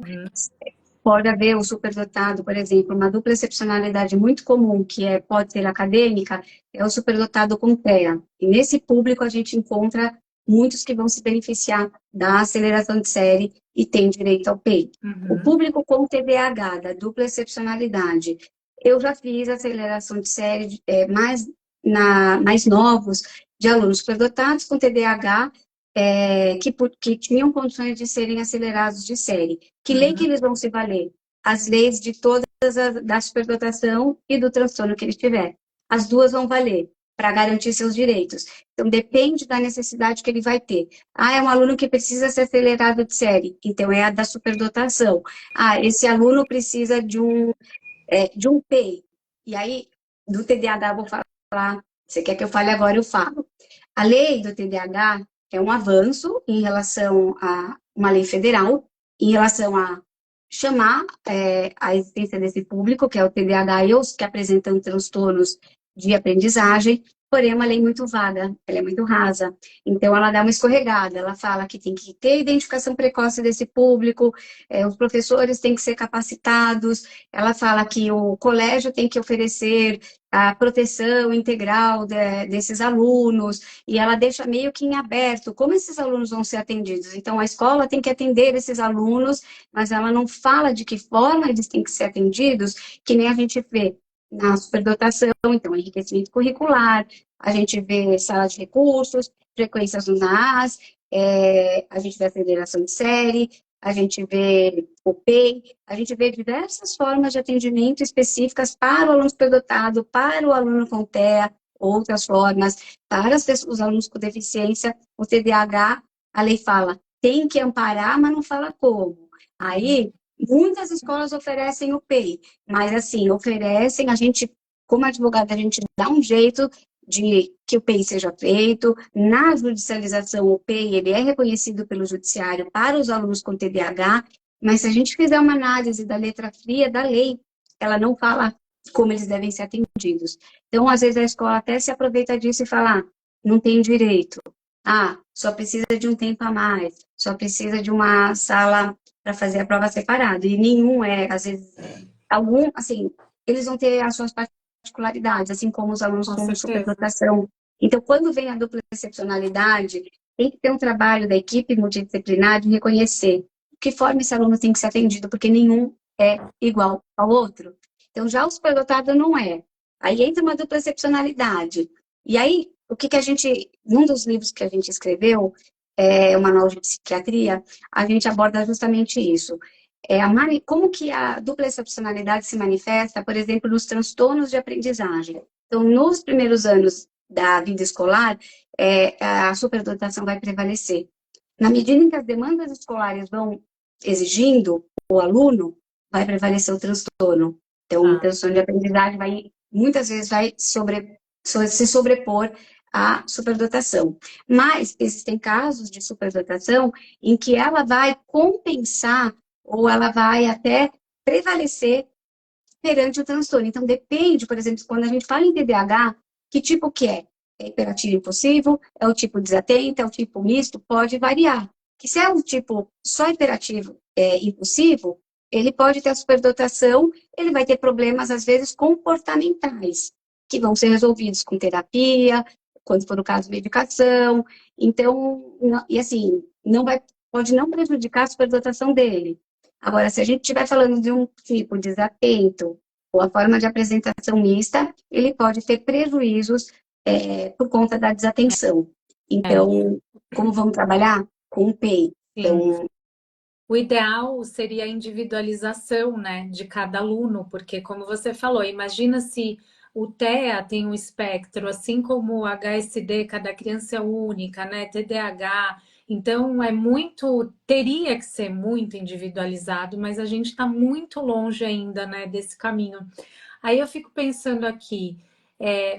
pode haver o superdotado, por exemplo, uma dupla excepcionalidade muito comum, que pode ser acadêmica, é o superdotado com TEA. E nesse público a gente encontra muitos que vão se beneficiar da aceleração de série e têm direito ao PEI. O público com TDAH, da dupla excepcionalidade, eu já fiz aceleração de série mais novos, de alunos superdotados com TDAH, que tinham condições de serem acelerados de série. Que lei que eles vão se valer? As leis de todas da superdotação e do transtorno que ele tiver. As duas vão valer para garantir seus direitos. Então, depende da necessidade que ele vai ter. É um aluno que precisa ser acelerado de série, então é a da superdotação. Esse aluno precisa de um PEI. E aí, do TDAH, eu vou falar. Você quer que eu fale agora? Eu falo. A lei do TDAH é um avanço em relação a uma lei federal, em relação a chamar a existência desse público, que é o TDAH e os que apresentam transtornos de aprendizagem, porém é uma lei muito vaga, ela é muito rasa. Então, ela dá uma escorregada, ela fala que tem que ter identificação precoce desse público, os professores têm que ser capacitados, ela fala que o colégio tem que oferecer a proteção integral desses alunos, e ela deixa meio que em aberto como esses alunos vão ser atendidos. Então, a escola tem que atender esses alunos, mas ela não fala de que forma eles têm que ser atendidos, que nem a gente vê na superdotação, então, enriquecimento curricular, a gente vê sala de recursos, frequências no NAS, a gente vê aceleração de série, a gente vê o PEI, a gente vê diversas formas de atendimento específicas para o aluno superdotado, para o aluno com TEA, outras formas, para os alunos com deficiência, o TDAH, a lei fala, tem que amparar, mas não fala como. Aí, muitas escolas oferecem o PEI, mas assim, oferecem, a gente, como advogada, a gente dá um jeito de que o PEI seja feito. Na judicialização, o PEI ele é reconhecido pelo judiciário para os alunos com TDAH, mas se a gente fizer uma análise da letra fria da lei, ela não fala como eles devem ser atendidos. Então, às vezes, a escola até se aproveita disso e fala, não tem direito. Só precisa de um tempo a mais, só precisa de uma sala para fazer a prova separada. E nenhum às vezes, assim, eles vão ter as suas particularidades, assim como os alunos com superdotação. Então, quando vem a dupla excepcionalidade, tem que ter um trabalho da equipe multidisciplinar de reconhecer de que forma esse aluno tem que ser atendido, porque nenhum é igual ao outro. Então, já o superdotado não é. Aí entra uma dupla excepcionalidade. E aí, o que a gente, num dos livros que a gente escreveu, o Manual de Psiquiatria, a gente aborda justamente isso. Como que a dupla excepcionalidade se manifesta, por exemplo, nos transtornos de aprendizagem. Então, nos primeiros anos da vida escolar, a superdotação vai prevalecer. Na medida em que as demandas escolares vão exigindo o aluno, vai prevalecer o transtorno. Então, o transtorno de aprendizagem muitas vezes vai se sobrepor à superdotação. Mas existem casos de superdotação em que ela vai compensar ou ela vai até prevalecer perante o transtorno. Então, depende, por exemplo, quando a gente fala em TDAH, que tipo que é? é hiperativo impulsivo, é o tipo desatento, é o tipo misto, pode variar. Que se é um tipo só hiperativo impulsivo, ele pode ter a superdotação, ele vai ter problemas, às vezes, comportamentais, que vão ser resolvidos com terapia, quando for o caso, medicação. Então, e assim, pode não prejudicar a superdotação dele. Agora, se a gente estiver falando de um tipo desatento, ou a forma de apresentação mista, ele pode ter prejuízos por conta da desatenção. É, Então, como vamos trabalhar? Com o PEI. sim. Então, O ideal seria a individualização, né, de cada aluno, porque, como você falou, imagina se o TEA tem um espectro, assim como o HSD, cada criança é única, né, TDAH, então teria que ser muito individualizado, mas a gente está muito longe ainda, né, desse caminho. Aí eu fico pensando aqui,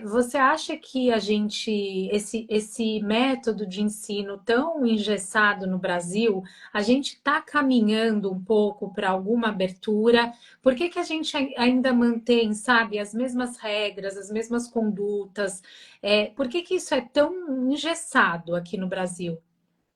você acha que esse método de ensino tão engessado no Brasil, a gente está caminhando um pouco para alguma abertura? Por que que a gente ainda mantém, sabe, as mesmas regras, as mesmas condutas? Por que que isso é tão engessado aqui no Brasil?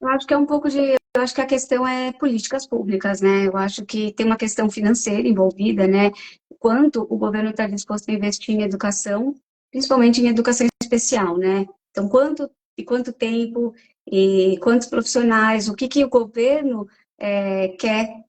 eu acho que é um pouco de. Eu acho que a questão é políticas públicas, né? Eu acho que tem uma questão financeira envolvida, né? Quanto o governo está disposto a investir em educação, principalmente em educação especial, né? Então, quanto tempo e quantos profissionais, o que que o governo quer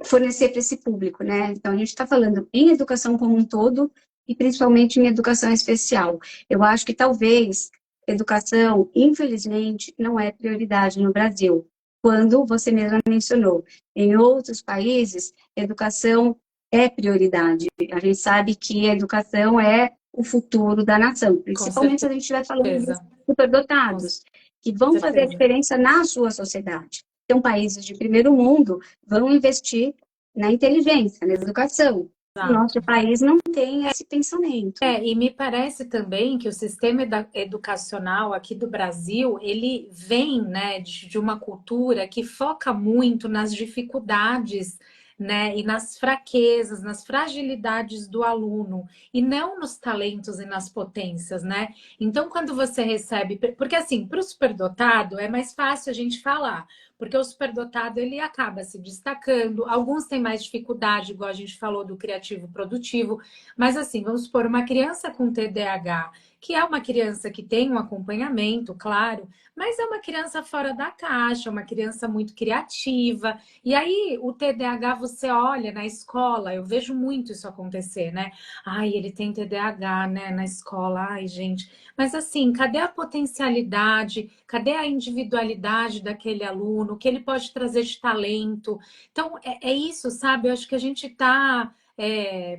fornecer para esse público, né? Então, a gente está falando em educação como um todo e principalmente em educação especial. Eu acho que talvez educação, infelizmente, não é prioridade no Brasil. Quando você mesma mencionou, em outros países, educação é prioridade. A gente sabe que a educação é o futuro da nação, Com principalmente se a gente estiver falando dos certeza, com superdotados, que vão fazer a certeza. diferença na sua sociedade. Então, países de primeiro mundo vão investir na inteligência, na educação. O nosso Exato. país não tem esse pensamento. E me parece também que o sistema educacional aqui do Brasil, ele vem, né, de uma cultura que foca muito nas dificuldades, né, e nas fraquezas, nas fragilidades do aluno, e não nos talentos e nas potências, né? Então, quando você recebe... Porque, assim, para o superdotado é mais fácil a gente falar, porque o superdotado, ele acaba se destacando, alguns têm mais dificuldade, igual a gente falou do criativo produtivo, mas assim, vamos supor, uma criança com TDAH, que é uma criança que tem um acompanhamento, claro, mas é uma criança fora da caixa, uma criança muito criativa. E aí, o TDAH, você olha na escola, eu vejo muito isso acontecer, né? Ai, ele tem TDAH, né, na escola, ai, gente. Mas assim, cadê a potencialidade? Cadê a individualidade daquele aluno? O que ele pode trazer de talento? Então, é isso, sabe? Eu acho que a gente está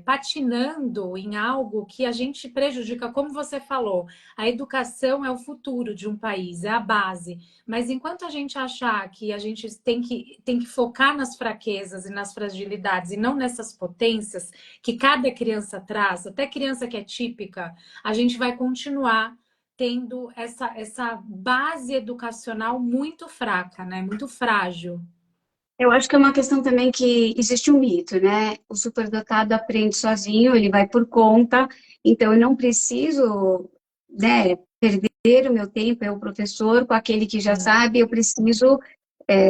patinando em algo que a gente prejudica, como você falou, a educação é o futuro de um país, é a base. Mas enquanto a gente achar que a gente tem que focar nas fraquezas e nas fragilidades e não nessas potências que cada criança traz, até criança que é típica, a gente vai continuar tendo essa base educacional muito fraca, né? Muito frágil. Eu acho que é uma questão também que existe um mito, né? O superdotado aprende sozinho, ele vai por conta, então eu não preciso, né, perder o meu tempo, eu, professor, com aquele que já Sim, sabe, eu preciso,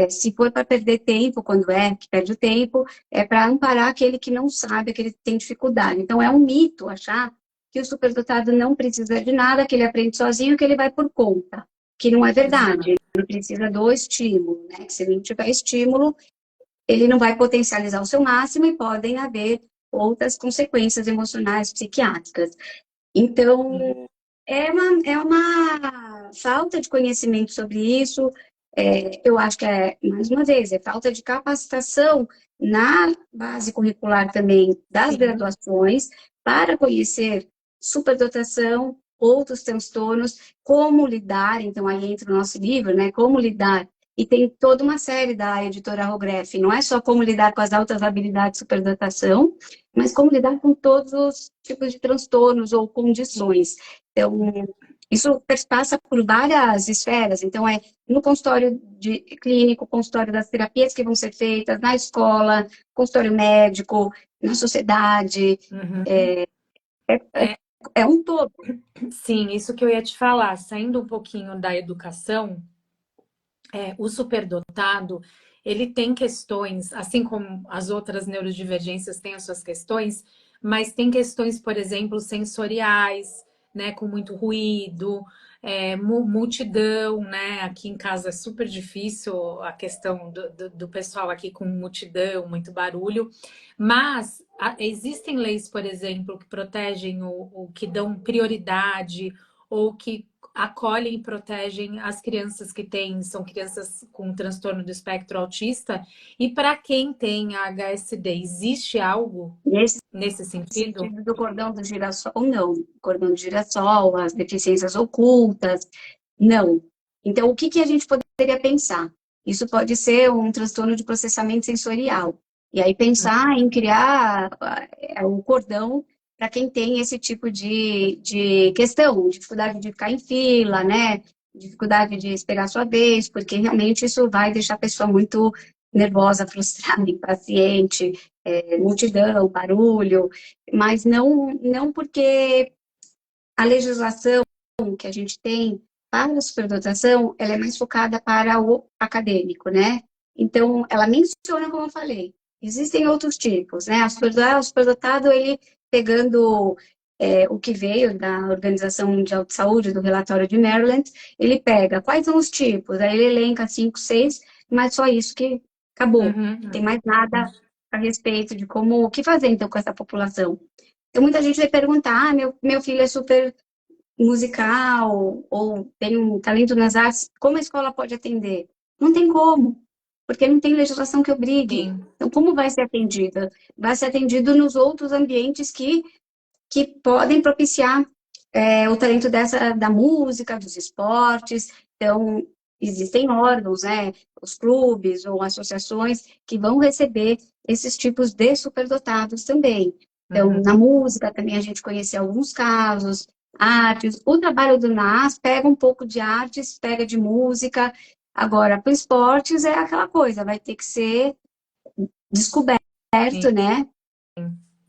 se for para perder tempo, quando que perde o tempo, é para amparar aquele que não sabe, aquele que tem dificuldade. Então é um mito achar que o superdotado não precisa de nada, que ele aprende sozinho, que ele vai por conta, que não é verdade. exato. Ele precisa do estímulo, né? Que se ele não tiver estímulo, ele não vai potencializar o seu máximo e podem haver outras consequências emocionais, psiquiátricas. Então, é uma falta de conhecimento sobre isso. Eu acho que mais uma vez, é falta de capacitação na base curricular também das Sim. graduações para conhecer superdotação, outros transtornos, como lidar, então aí entra o nosso livro, né? Como lidar. E tem toda uma série da editora Rogreff, não é só como lidar com as altas habilidades de superdotação, mas como lidar com todos os tipos de transtornos ou condições. Então, isso passa por várias esferas. Então, no consultório clínico, consultório das terapias que vão ser feitas, na escola, consultório médico, na sociedade. Uhum. É, é um todo. Sim, isso que eu ia te falar, saindo um pouquinho da educação, o superdotado, ele tem questões, assim como as outras neurodivergências têm as suas questões, mas tem questões, por exemplo, sensoriais, né, com muito ruído, multidão, né? Aqui em casa é super difícil a questão do pessoal aqui com multidão, muito barulho, mas existem leis, por exemplo, que protegem o que dão prioridade ou que acolhem e protegem as crianças que têm, são crianças com transtorno do espectro autista. E para quem tem AHSD, existe algo Nesse nesse sentido? sentido do cordão do girassol, não. Cordão do girassol, as deficiências ocultas, não. Então, o que que a gente poderia pensar? Isso pode ser um transtorno de processamento sensorial. E aí pensar em criar o cordão para quem tem esse tipo de questão, dificuldade de ficar em fila, né? Dificuldade de esperar a sua vez, porque realmente isso vai deixar a pessoa muito nervosa, frustrada, impaciente, multidão, barulho, mas não porque a legislação que a gente tem para a superdotação, ela é mais focada para o acadêmico, né? Então, ela menciona, como eu falei, existem outros tipos, né? O superdotado, ele pegando o que veio da Organização Mundial de Saúde, do relatório de Maryland, ele pega quais são os tipos, aí ele elenca 5, 6, mas só isso que acabou. Uhum, Não tem mais nada a respeito de como, o que fazer, então, com essa população. Então, muita gente vai perguntar, meu filho é super musical, ou tem um talento nas artes, como a escola pode atender? Não tem como, porque não tem legislação que obrigue. sim. Então, como vai ser atendida? Vai ser atendido nos outros ambientes que podem propiciar o talento da música, dos esportes. Então, existem órgãos, né, os clubes ou associações que vão receber esses tipos de superdotados também. Então, na Uhum. música também a gente conhece alguns casos, artes. O trabalho do NAS pega um pouco de artes, pega de música. Agora, para esportes é aquela coisa, vai ter que ser descoberto, Sim, né?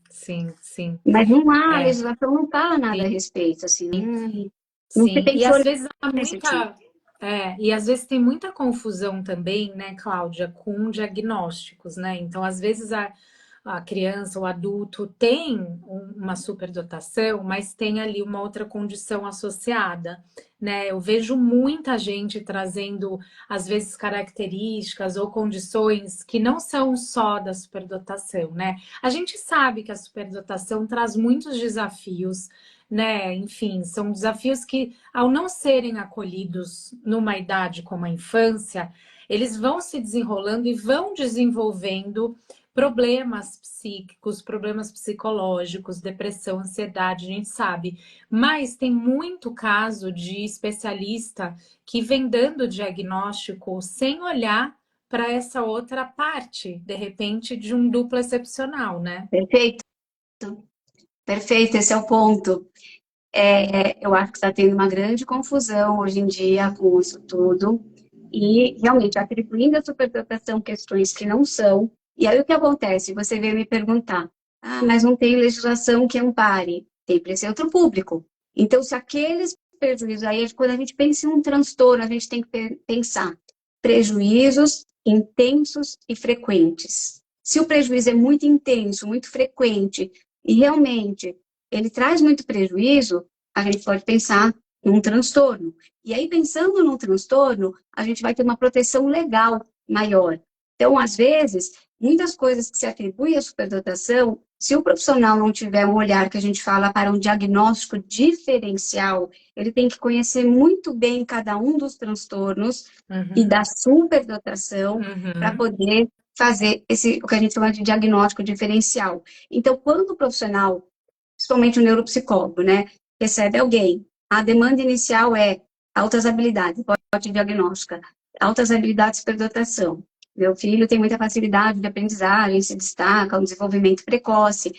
sim, sim. Mas não há, a É, legislação não fala nada a sim, respeito, assim, não se sim. E pensou às vezes há nesse tipo. muita. E às vezes tem muita confusão também, né, Cláudia, com diagnósticos, né? Então, às vezes a criança, o adulto tem uma superdotação, mas tem ali uma outra condição associada, né? Eu vejo muita gente trazendo, às vezes, características ou condições que não são só da superdotação, né? A gente sabe que a superdotação traz muitos desafios, né? Enfim, são desafios que, ao não serem acolhidos numa idade como a infância, eles vão se desenrolando e vão desenvolvendo problemas psíquicos, problemas psicológicos, depressão, ansiedade, a gente sabe. Mas tem muito caso de especialista que vem dando diagnóstico sem olhar para essa outra parte, de repente, de um duplo excepcional, né? Perfeito, perfeito, esse é o ponto. Eu acho que está tendo uma grande confusão hoje em dia com isso tudo, e realmente atribuindo a superdotação questões que não são. E aí o que acontece? Você veio me perguntar, mas não tem legislação que ampare, tem para esse outro público. Então, se aqueles prejuízos, aí quando a gente pensa em um transtorno, a gente tem que pensar prejuízos intensos e frequentes. Se o prejuízo é muito intenso, muito frequente, e realmente ele traz muito prejuízo, a gente pode pensar num transtorno. E aí, pensando num transtorno, a gente vai ter uma proteção legal maior. Então, às vezes, muitas coisas que se atribuem à superdotação, se o profissional não tiver um olhar que a gente fala para um diagnóstico diferencial, ele tem que conhecer muito bem cada um dos transtornos e Uhum, da superdotação para uhum, poder fazer o que a gente chama de diagnóstico diferencial. Então, quando o profissional, principalmente o neuropsicólogo, né, recebe alguém, a demanda inicial é altas habilidades, pode diagnóstica, altas habilidades de superdotação. Meu filho tem muita facilidade de aprendizagem, se destaca, um desenvolvimento precoce.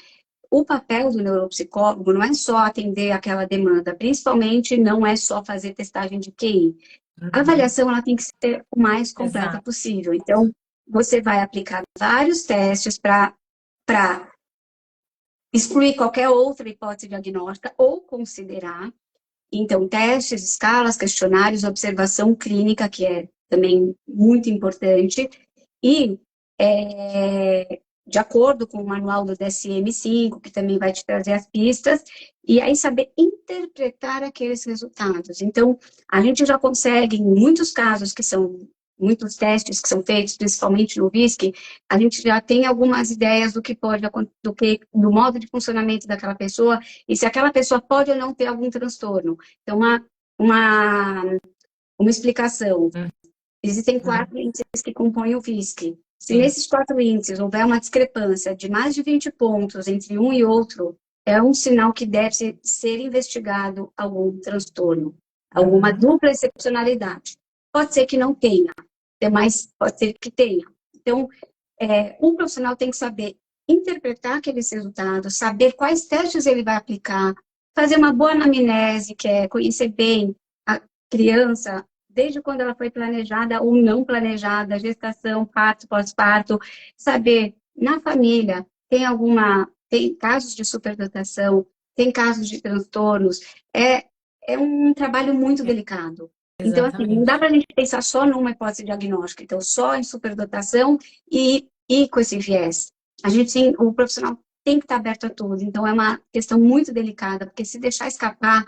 O papel do neuropsicólogo não é só atender aquela demanda, principalmente não é só fazer testagem de QI. A uhum. avaliação ela tem que ser o mais completa Exato. possível. Então, você vai aplicar vários testes para excluir qualquer outra hipótese diagnóstica ou considerar. Então, testes, escalas, questionários, observação clínica, que é também muito importante, e de acordo com o manual do DSM-5, que também vai te trazer as pistas, e aí saber interpretar aqueles resultados. Então, a gente já consegue, em muitos casos que são muitos testes que são feitos, principalmente no VISC, a gente já tem algumas ideias do que pode, do modo de funcionamento daquela pessoa, e se aquela pessoa pode ou não ter algum transtorno. Então, uma, uma explicação. Existem 4 índices que compõem o VISC. Se nesses 4 índices houver uma discrepância de mais de 20 pontos entre um e outro, é um sinal que deve ser investigado algum transtorno, alguma dupla excepcionalidade. Pode ser que não tenha, mas pode ser que tenha. Então, um profissional tem que saber interpretar aqueles resultados, saber quais testes ele vai aplicar, fazer uma boa anamnese, que é conhecer bem a criança, desde quando ela foi planejada ou não planejada, gestação, parto, pós-parto, saber na família tem casos de superdotação, tem casos de transtornos, é um trabalho muito delicado. Então, assim, não dá para a gente pensar só numa hipótese diagnóstica, então só em superdotação e com esse viés. O profissional tem que estar aberto a tudo, então é uma questão muito delicada, porque se deixar escapar,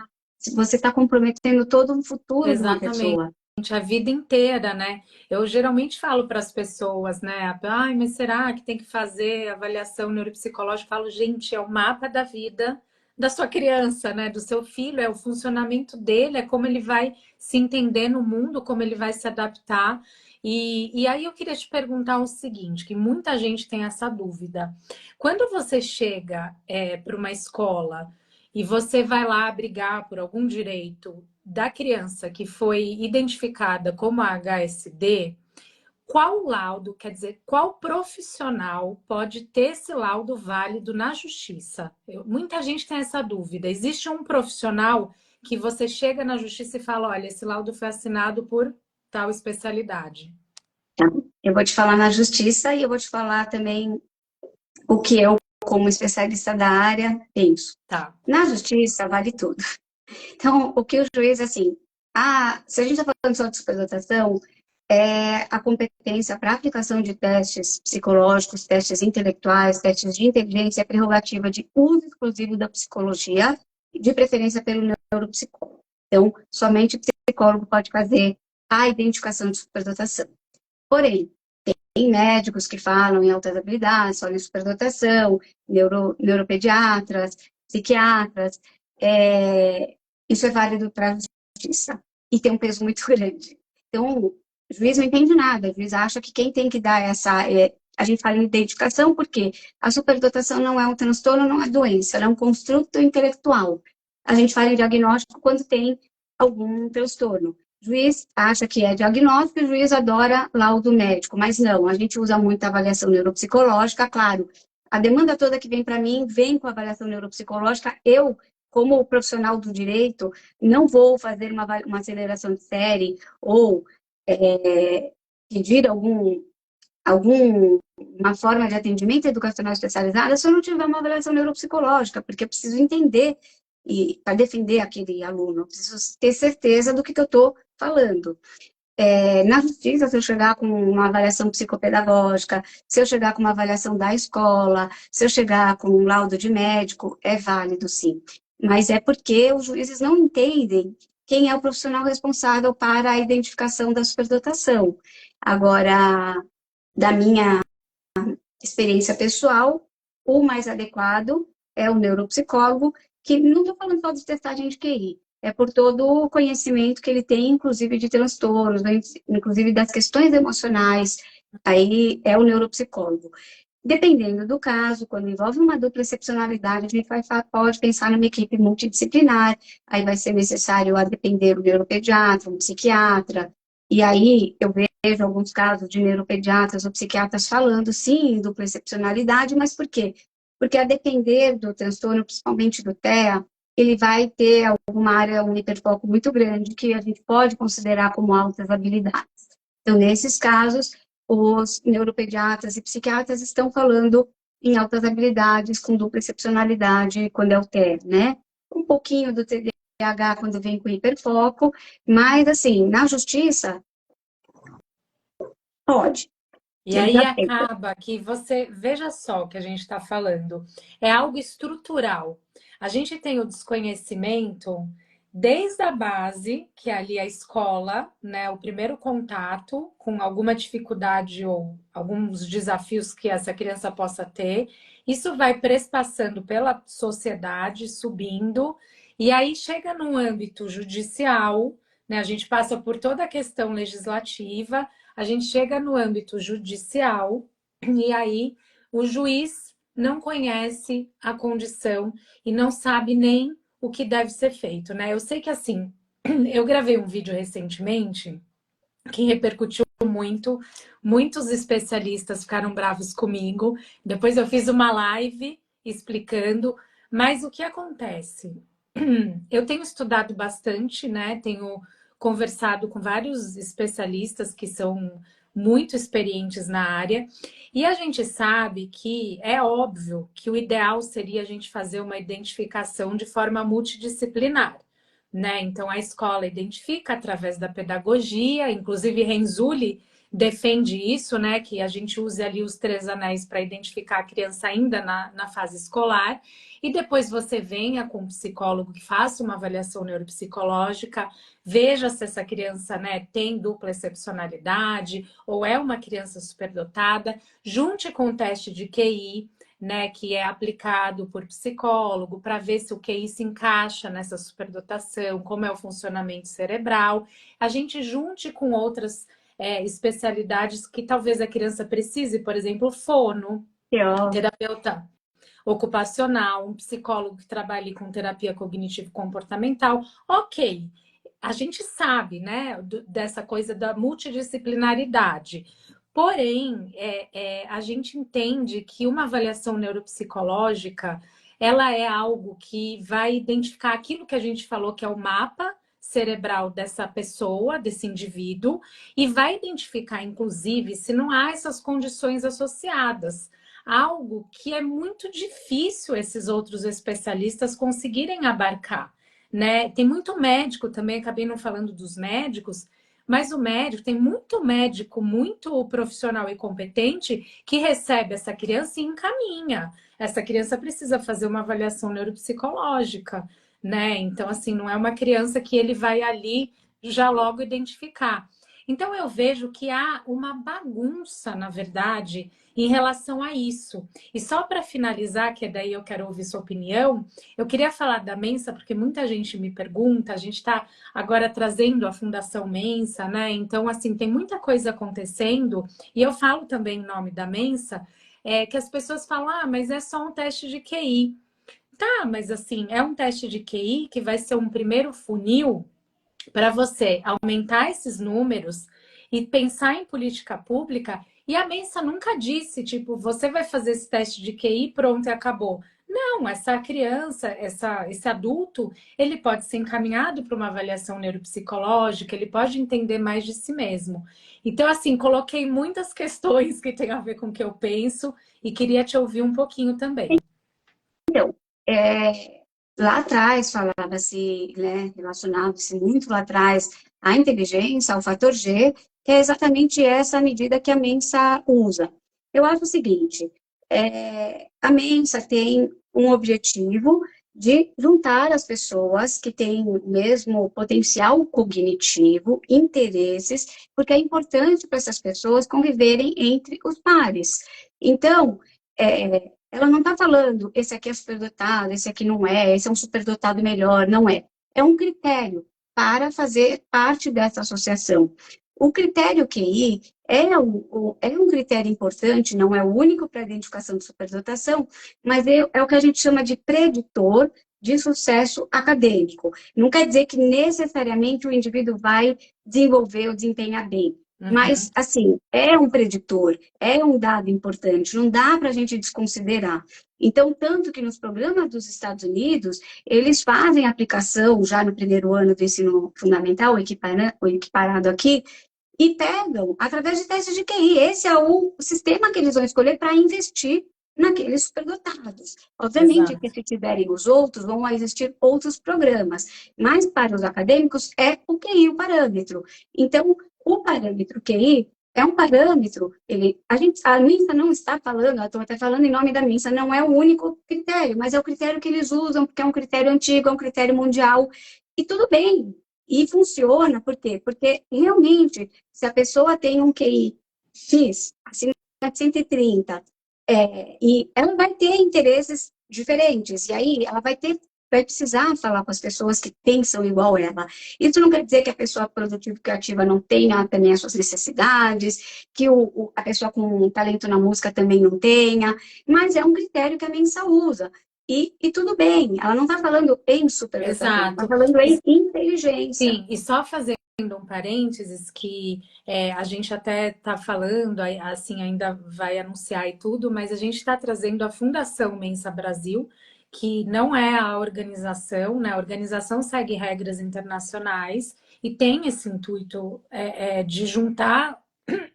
você está comprometendo todo um futuro de uma pessoa. A vida inteira, né? Eu geralmente falo para as pessoas, né? Ai, mas será que tem que fazer avaliação neuropsicológica? Eu falo, gente, é o mapa da vida da sua criança, né? Do seu filho, é o funcionamento dele, é como ele vai se entender no mundo, como ele vai se adaptar. E aí eu queria te perguntar o seguinte, que muita gente tem essa dúvida. Quando você chega para uma escola e você vai lá abrigar por algum direito da criança que foi identificada como HSD, qual laudo, quer dizer, qual profissional pode ter esse laudo válido na justiça? Muita gente tem essa dúvida. Existe um profissional que você chega na justiça e fala, olha, esse laudo foi assinado por tal especialidade? Eu vou te falar na justiça e eu vou te falar também o que eu, como especialista da área, penso. Tá. Na justiça, vale tudo. Então, o que o juiz, assim, se a gente está falando só de superdotação, a competência para aplicação de testes psicológicos, testes intelectuais, testes de inteligência é prerrogativa de uso exclusivo da psicologia, de preferência pelo neuropsicólogo. Então, somente o psicólogo pode fazer a identificação de superdotação. Porém, tem médicos que falam em altas habilidades, só em superdotação, neuropediatras, psiquiatras, isso é válido para a justiça e tem um peso muito grande. Então, o juiz não entende nada, o juiz acha que quem tem que dar a gente fala em identificação porque a superdotação não é um transtorno, não é doença, ela é um construto intelectual. A gente fala em diagnóstico quando tem algum transtorno. O juiz acha que é diagnóstico e o juiz adora laudo médico, mas não, a gente usa muito a avaliação neuropsicológica, claro. A demanda toda que vem para mim vem com a avaliação neuropsicológica. Eu, como profissional do direito, não vou fazer uma aceleração de série ou pedir uma forma de atendimento educacional especializada se eu não tiver uma avaliação neuropsicológica, porque eu preciso entender e para defender aquele aluno, eu preciso ter certeza do que eu estou falando. Na justiça, se eu chegar com uma avaliação psicopedagógica, se eu chegar com uma avaliação da escola, se eu chegar com um laudo de médico, é válido, sim. Mas é porque os juízes não entendem quem é o profissional responsável para a identificação da superdotação. Agora, da minha experiência pessoal, o mais adequado é o neuropsicólogo, que não estou falando só de testagem de QI, é por todo o conhecimento que ele tem, inclusive de transtornos, inclusive das questões emocionais, aí é o neuropsicólogo. Dependendo do caso, quando envolve uma dupla excepcionalidade, a gente pode pensar numa equipe multidisciplinar, aí vai ser necessário, a depender, do neuropediatra, um psiquiatra, e aí eu vejo alguns casos de neuropediatras ou psiquiatras falando, sim, em dupla excepcionalidade, mas por quê? Porque a depender do transtorno, principalmente do TEA, ele vai ter alguma área, um hiperfoco muito grande, que a gente pode considerar como altas habilidades. Então, nesses casos, os neuropediatras e psiquiatras estão falando em altas habilidades, com dupla excepcionalidade, quando é o TEA, né? Um pouquinho do TDAH TDAH quando vem com hiperfoco, mas, assim, na justiça, pode. E Eles aí aceitam. acaba que você, veja só o que a gente está falando, é algo estrutural. A gente tem o desconhecimento desde a base, que é ali a escola, né, o primeiro contato com alguma dificuldade ou alguns desafios que essa criança possa ter. Isso vai prespassando pela sociedade, subindo, e aí chega no âmbito judicial, né, a gente passa por toda a questão legislativa, a gente chega no âmbito judicial e aí o juiz não conhece a condição e não sabe nem o que deve ser feito, né? Eu sei que assim, eu gravei um vídeo recentemente que repercutiu muito, muitos especialistas ficaram bravos comigo. Depois eu fiz uma live explicando, mas o que acontece? Eu tenho estudado bastante, né? Tenho conversado com vários especialistas que são muito experientes na área, e a gente sabe que é óbvio que o ideal seria a gente fazer uma identificação de forma multidisciplinar, né? Então a escola identifica através da pedagogia, inclusive Renzulli defende isso, né? Que a gente use ali os três anéis para identificar a criança ainda na fase escolar, e depois você venha com um psicólogo que faça uma avaliação neuropsicológica, veja se essa criança, né, tem dupla excepcionalidade ou é uma criança superdotada, junte com o teste de QI, né, que é aplicado por psicólogo para ver se o QI se encaixa nessa superdotação, como é o funcionamento cerebral. A gente junte com outras especialidades que talvez a criança precise, por exemplo, fono, terapeuta ocupacional, um psicólogo que trabalhe com terapia cognitivo-comportamental. Ok, a gente sabe, né, dessa coisa da multidisciplinaridade. Porém, a gente entende que uma avaliação neuropsicológica, ela é algo que vai identificar aquilo que a gente falou que é o mapa cerebral dessa pessoa, desse indivíduo, e vai identificar, inclusive, se não há essas condições associadas. Algo que é muito difícil esses outros especialistas conseguirem abarcar, né? Tem muito médico também, acabei não falando dos médicos, mas o médico, tem muito médico, muito profissional e competente que recebe essa criança e encaminha. Essa criança precisa fazer uma avaliação neuropsicológica, né? Então, assim, não é uma criança que ele vai ali já logo identificar. Então, eu vejo que há uma bagunça, na verdade, em relação a isso. E só para finalizar, que daí eu quero ouvir sua opinião, eu queria falar da Mensa, porque muita gente me pergunta, a gente está agora trazendo a Fundação Mensa, né? Então, assim, tem muita coisa acontecendo, e eu falo também em nome da Mensa, que as pessoas falam, ah, mas é só um teste de QI. Tá, mas assim, é um teste de QI que vai ser um primeiro funil para você aumentar esses números e pensar em política pública. E a Mensa nunca disse, tipo, você vai fazer esse teste de QI, pronto, e acabou. Não, essa criança, esse adulto, ele pode ser encaminhado para uma avaliação neuropsicológica, ele pode entender mais de si mesmo. Então, assim, coloquei muitas questões que têm a ver com o que eu penso e queria te ouvir um pouquinho também. Então, lá atrás falava-se, né, relacionava-se muito lá atrás à inteligência, ao fator G, que é exatamente essa medida que a Mensa usa. Eu acho o seguinte, a Mensa tem um objetivo de juntar as pessoas que têm o mesmo potencial cognitivo, interesses, porque é importante para essas pessoas conviverem entre os pares. Então, ela não está falando, esse aqui é superdotado, esse aqui não é, esse é um superdotado melhor, não é. É um critério para fazer parte dessa associação. O critério QI é um critério importante, não é o único para a identificação de superdotação, mas é o que a gente chama de preditor de sucesso acadêmico. Não quer dizer que necessariamente o indivíduo vai desenvolver ou desempenhar bem. Mas, assim, é um preditor, é um dado importante, não dá para a gente desconsiderar. Então, tanto que nos programas dos Estados Unidos, eles fazem aplicação já no primeiro ano do ensino fundamental, o equiparado aqui, e pegam através de testes de QI. Esse é o sistema que eles vão escolher para investir naqueles superdotados. Obviamente que Exato. se tiverem os outros, vão existir outros programas, mas para os acadêmicos é o QI o parâmetro. Então, o parâmetro QI é um parâmetro, a MINSA não está falando, eu estou até falando em nome da MINSA, não é o único critério, mas é o critério que eles usam, porque é um critério antigo, é um critério mundial, e tudo bem, e funciona, por quê? Porque realmente, se a pessoa tem um QI X, acima de 130, e ela vai ter interesses diferentes, e aí ela vai precisar falar com as pessoas que pensam igual ela. Isso não quer dizer que a pessoa produtiva e criativa não tenha também as suas necessidades, que a pessoa com talento na música também não tenha, mas é um critério que a Mensa usa. E tudo bem, ela não está falando em superdotação, está Exato. falando em inteligência. Sim, e só fazendo um parênteses que a gente até está falando, assim, ainda vai anunciar e tudo, mas a gente está trazendo a Fundação Mensa Brasil, que não é a organização, né? A organização segue regras internacionais e tem esse intuito de juntar,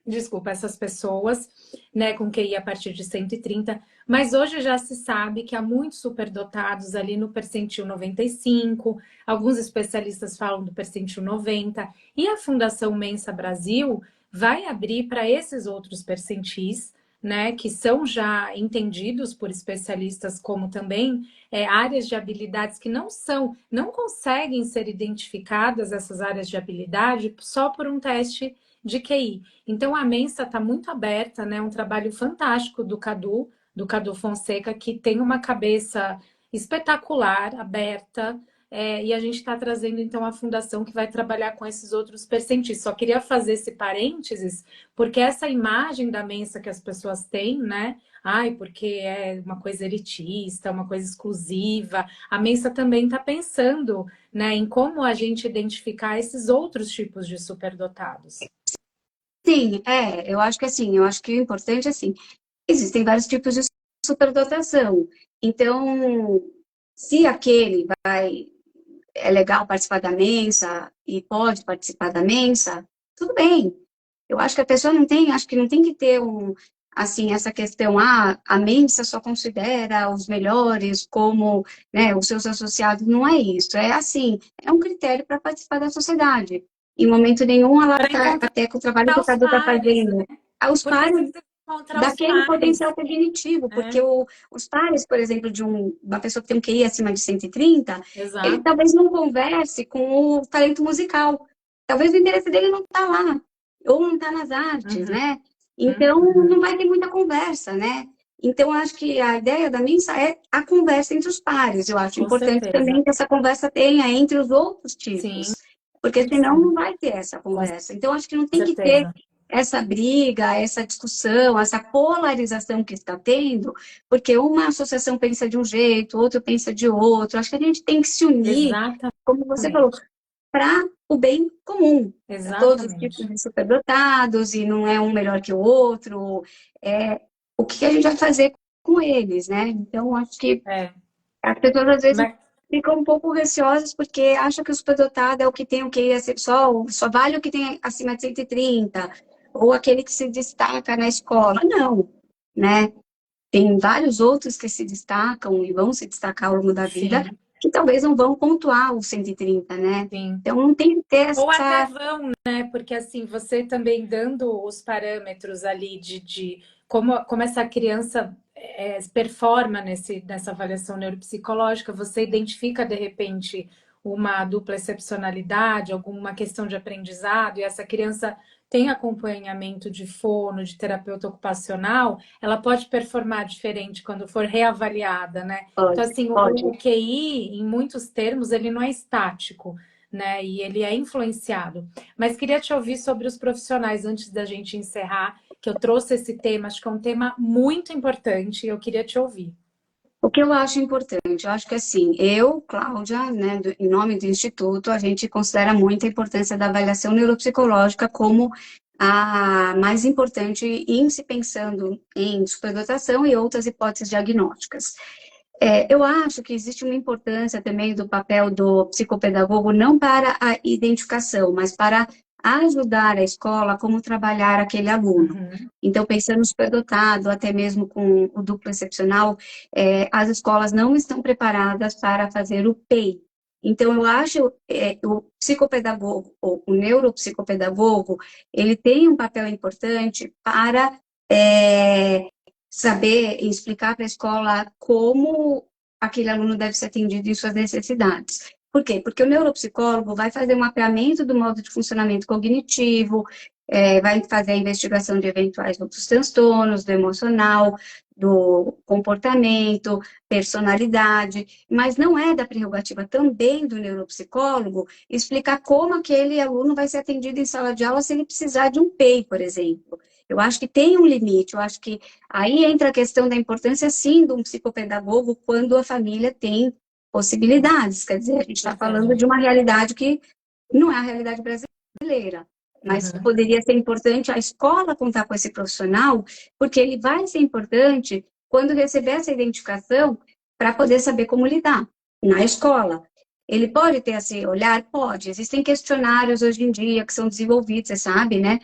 desculpa, essas pessoas, né, com QI a partir de 130, mas hoje já se sabe que há muitos superdotados ali no percentil 95, alguns especialistas falam do percentil 90, e a Fundação Mensa Brasil vai abrir para esses outros percentis, né, que são já entendidos por especialistas como também áreas de habilidades que não conseguem ser identificadas, essas áreas de habilidade, só por um teste de QI. Então, a Mensa está muito aberta, né? Um trabalho fantástico do Cadu Fonseca, que tem uma cabeça espetacular, aberta, e a gente está trazendo, então, a fundação que vai trabalhar com esses outros percentis. Só queria fazer esse parênteses, porque essa imagem da Mensa que as pessoas têm, né? Ai, porque é uma coisa elitista, uma coisa exclusiva. A Mensa também está pensando, né, em como a gente identificar esses outros tipos de superdotados. Sim, eu acho que assim, eu acho que o importante é assim, existem vários tipos de superdotação. Então, se aquele é legal participar da mensa e pode participar da mensa, tudo bem. Eu acho que a pessoa acho que não tem que ter assim, essa questão, a mensa só considera os melhores como, né, os seus associados, não é isso. É assim, é um critério para participar da sociedade. Em momento nenhum, ela Para está, encontrar até com o trabalho que o os Cadu está pares, fazendo, os porque pares você tem que encontrar os daquele pares. potencial cognitivo, porque É, os pares, por exemplo, de uma pessoa que tem um QI acima de 130, ele exato. talvez não converse com o talento musical. Talvez o interesse dele não está lá, ou não está nas artes, Uhum, né? Então, uhum, não vai ter muita conversa, né? Então, eu acho que a ideia da Mensa é a conversa entre os pares. Eu acho com importante certeza. também que essa conversa tenha entre os outros Sim, tipos, porque senão sim, não vai ter essa com conversa. Então, acho que não tem que ter certeza. essa briga, essa discussão, essa polarização que está tendo, porque uma associação pensa de um jeito, outra pensa de outro. Acho que a gente tem que se unir, Exatamente, como você falou, para o bem comum, para todos os tipos exatamente. de superdotados, e não é um melhor que o outro. É, o que a gente vai fazer com eles, né? Então, acho que É, as pessoas às vezes mas, ficam um pouco receosas porque acham que o superdotado é o que tem o que só vale o que tem acima de 130, ou aquele que se destaca na escola. Não, né? Tem vários outros que se destacam e vão se destacar ao longo da vida, sim, que talvez não vão pontuar os 130, né? sim. Então não tem que ter Ou até essa. vão, né? Porque assim, você também dando os parâmetros ali de como essa criança performa nessa avaliação neuropsicológica, você identifica de repente uma dupla excepcionalidade, alguma questão de aprendizado, e essa criança tem acompanhamento de fono, de terapeuta ocupacional, ela pode performar diferente quando for reavaliada, né? Então, Pode, assim, o pode. QI, em muitos termos, ele não é estático, né? E ele é influenciado. Mas queria te ouvir sobre os profissionais antes da gente encerrar, que eu trouxe esse tema, acho que é um tema muito importante e eu queria te ouvir. O que eu acho importante, eu acho que assim, eu, Cláudia, né, em nome do Instituto, a gente considera muito a importância da avaliação neuropsicológica como a mais importante em se pensando em superdotação e outras hipóteses diagnósticas. Eu acho que existe uma importância também do papel do psicopedagogo, não para a identificação, mas para ajudar a escola a como trabalhar aquele aluno. Uhum. Então, pensando no superdotado, até mesmo com o duplo excepcional, as escolas não estão preparadas para fazer o PEI. Então, eu acho o psicopedagogo, ou o neuropsicopedagogo, ele tem um papel importante para saber e explicar para a escola como aquele aluno deve ser atendido em suas necessidades. Por quê? Porque o neuropsicólogo vai fazer um mapeamento do modo de funcionamento cognitivo, vai fazer a investigação de eventuais outros transtornos, do emocional, do comportamento, personalidade, mas não é da prerrogativa também do neuropsicólogo explicar como aquele aluno vai ser atendido em sala de aula se ele precisar de um PEI, por exemplo. Eu acho que tem um limite, eu acho que aí entra a questão da importância, sim, de um psicopedagogo quando a família tem possibilidades. Quer dizer, a gente está falando de uma realidade que não é a realidade brasileira, mas Uhum. poderia ser importante a escola contar com esse profissional, porque ele vai ser importante quando receber essa identificação para poder saber como lidar na escola. Ele pode ter esse olhar? Pode. Existem questionários hoje em dia que são desenvolvidos, você sabe, né?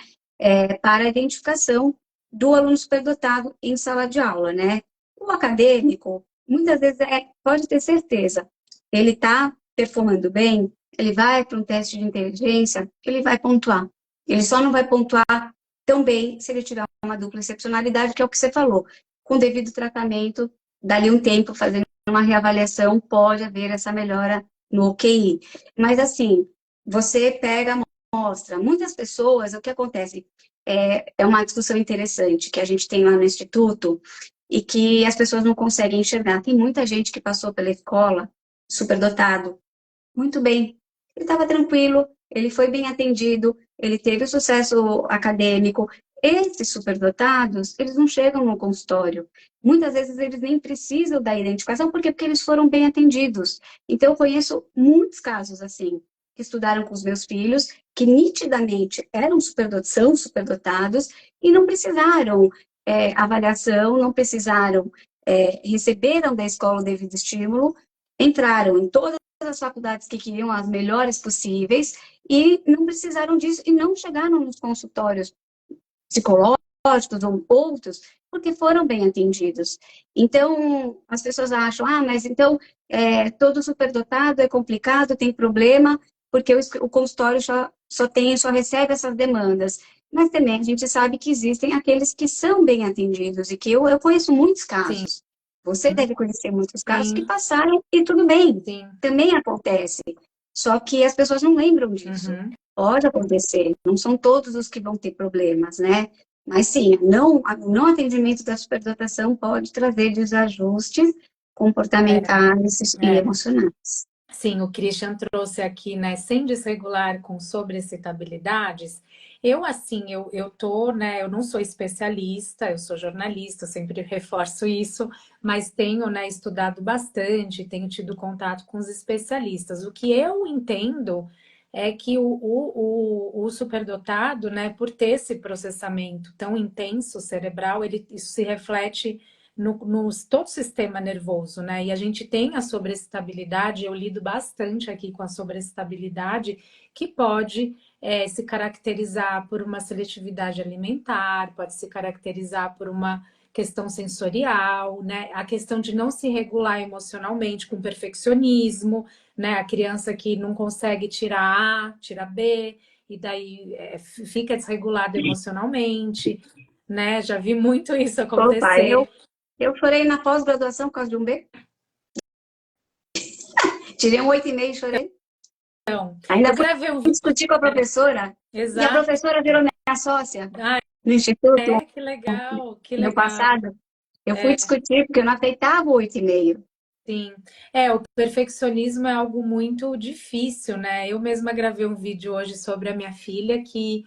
Para a identificação do aluno superdotado em sala de aula, né? O acadêmico, muitas vezes, pode ter certeza, ele está performando bem, ele vai para um teste de inteligência, ele vai pontuar. Ele só não vai pontuar tão bem se ele tiver uma dupla excepcionalidade, que é o que você falou. Com devido tratamento, dali um tempo, fazendo uma reavaliação, pode haver essa melhora no QI. Mas, assim, você pega a amostra. Muitas pessoas, o que acontece? É uma discussão interessante que a gente tem lá no Instituto e que as pessoas não conseguem enxergar. Tem muita gente que passou pela escola, superdotado, muito bem. Ele estava tranquilo, ele foi bem atendido, ele teve sucesso acadêmico. Esses superdotados, eles não chegam no consultório. Muitas vezes eles nem precisam da identificação, por quê? Porque eles foram bem atendidos. Então, eu conheço muitos casos assim, que estudaram com os meus filhos, que nitidamente são superdotados, e não precisaram avaliação, não precisaram, receberam da escola o devido estímulo, entraram em todas as faculdades que queriam as melhores possíveis e não precisaram disso e não chegaram nos consultórios psicológicos ou outros porque foram bem atendidos. Então, as pessoas acham, mas então todo superdotado é complicado, tem problema, porque o consultório só recebe essas demandas. Mas também a gente sabe que existem aqueles que são bem atendidos e que eu conheço muitos Sim, casos. Você deve conhecer muitos casos que sim, passaram e tudo bem, sim. também acontece. Só que as pessoas não lembram disso. Uhum. Pode acontecer, não são todos os que vão ter problemas, né? Mas sim, o não atendimento da superdotação pode trazer desajustes comportamentais e É. emocionais. Sim, o Christian trouxe aqui, né, sem desregular com sobreexcitabilidades. Eu, assim, eu tô, né, eu não sou especialista, eu sou jornalista, eu sempre reforço isso, mas tenho, né, estudado bastante, tenho tido contato com os especialistas. O que eu entendo é que o superdotado, né, por ter esse processamento tão intenso cerebral, isso se reflete no todo o sistema nervoso, né? E a gente tem a sobreexcitabilidade, eu lido bastante aqui com a sobreexcitabilidade, que pode se caracterizar por uma seletividade alimentar, pode se caracterizar por uma questão sensorial, né? A questão de não se regular emocionalmente com perfeccionismo, né? A criança que não consegue tirar A, tira B, e daí fica desregulada emocionalmente, né? Já vi muito isso Opa, acontecer. eu chorei na pós-graduação por causa de um B. Tirei um 8,5 e chorei. Então, Ainda eu fui gravei um vídeo. discutir com a professora, e a Exato. professora virou minha sócia Ah, no instituto, que legal, que no legal. passado. Eu fui discutir porque eu não aceitava o 8,5. Sim. O perfeccionismo é algo muito difícil, né? Eu mesma gravei um vídeo hoje sobre a minha filha que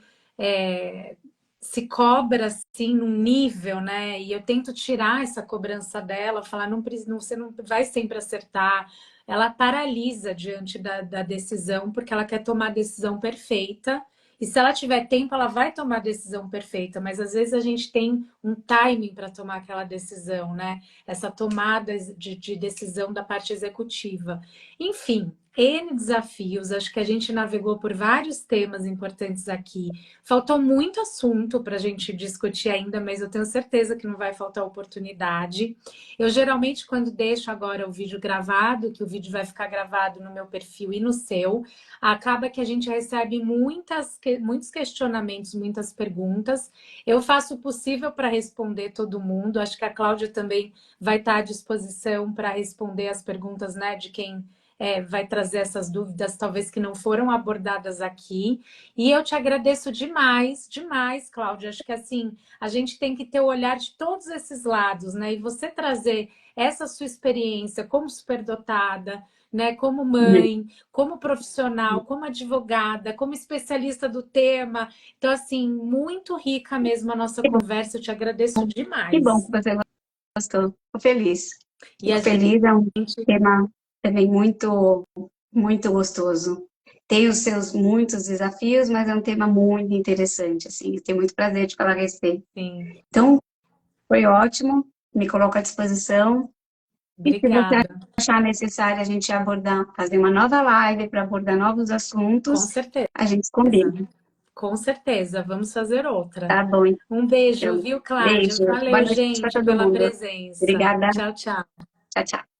se cobra assim num nível, né? E eu tento tirar essa cobrança dela, falar, você não vai sempre acertar. Ela paralisa diante da decisão, porque ela quer tomar a decisão perfeita. E se ela tiver tempo, ela vai tomar a decisão perfeita, mas às vezes a gente tem um timing para tomar aquela decisão, né? Essa tomada de decisão da parte executiva. Enfim, N desafios, acho que a gente navegou por vários temas importantes aqui. Faltou muito assunto para a gente discutir ainda, mas eu tenho certeza que não vai faltar oportunidade. Eu geralmente, quando deixo agora o vídeo gravado, que o vídeo vai ficar gravado no meu perfil e no seu, acaba que a gente recebe muitos questionamentos, muitas perguntas. Eu faço o possível para responder todo mundo. Acho que a Cláudia também vai estar à disposição para responder as perguntas, né, de quem vai trazer essas dúvidas, talvez que não foram abordadas aqui. E eu te agradeço demais, demais, Cláudia. Acho que assim, a gente tem que ter o olhar de todos esses lados, né? E você trazer essa sua experiência como superdotada, né? Como mãe, como profissional, como advogada, como especialista do tema. Então, assim, muito rica mesmo a nossa conversa. Eu te agradeço Que bom que demais. você gostou. Fico feliz. E Fico a feliz, é um gente, tema também muito gostoso. Tem os seus muitos desafios, mas é um tema muito interessante, assim. Tenho muito prazer de falar a respeito. sim, Então, foi ótimo. Me coloco à disposição. E se você obrigada. achar necessário a gente abordar, fazer uma nova live para abordar novos Com assuntos, certeza. a gente combina. Com certeza, vamos fazer outra. Tá bom, Um beijo, então. viu, Cláudia? Beijo. Boa Valeu, noite para gente, todo pela mundo. presença. Obrigada. Tchau, tchau. Tchau, tchau.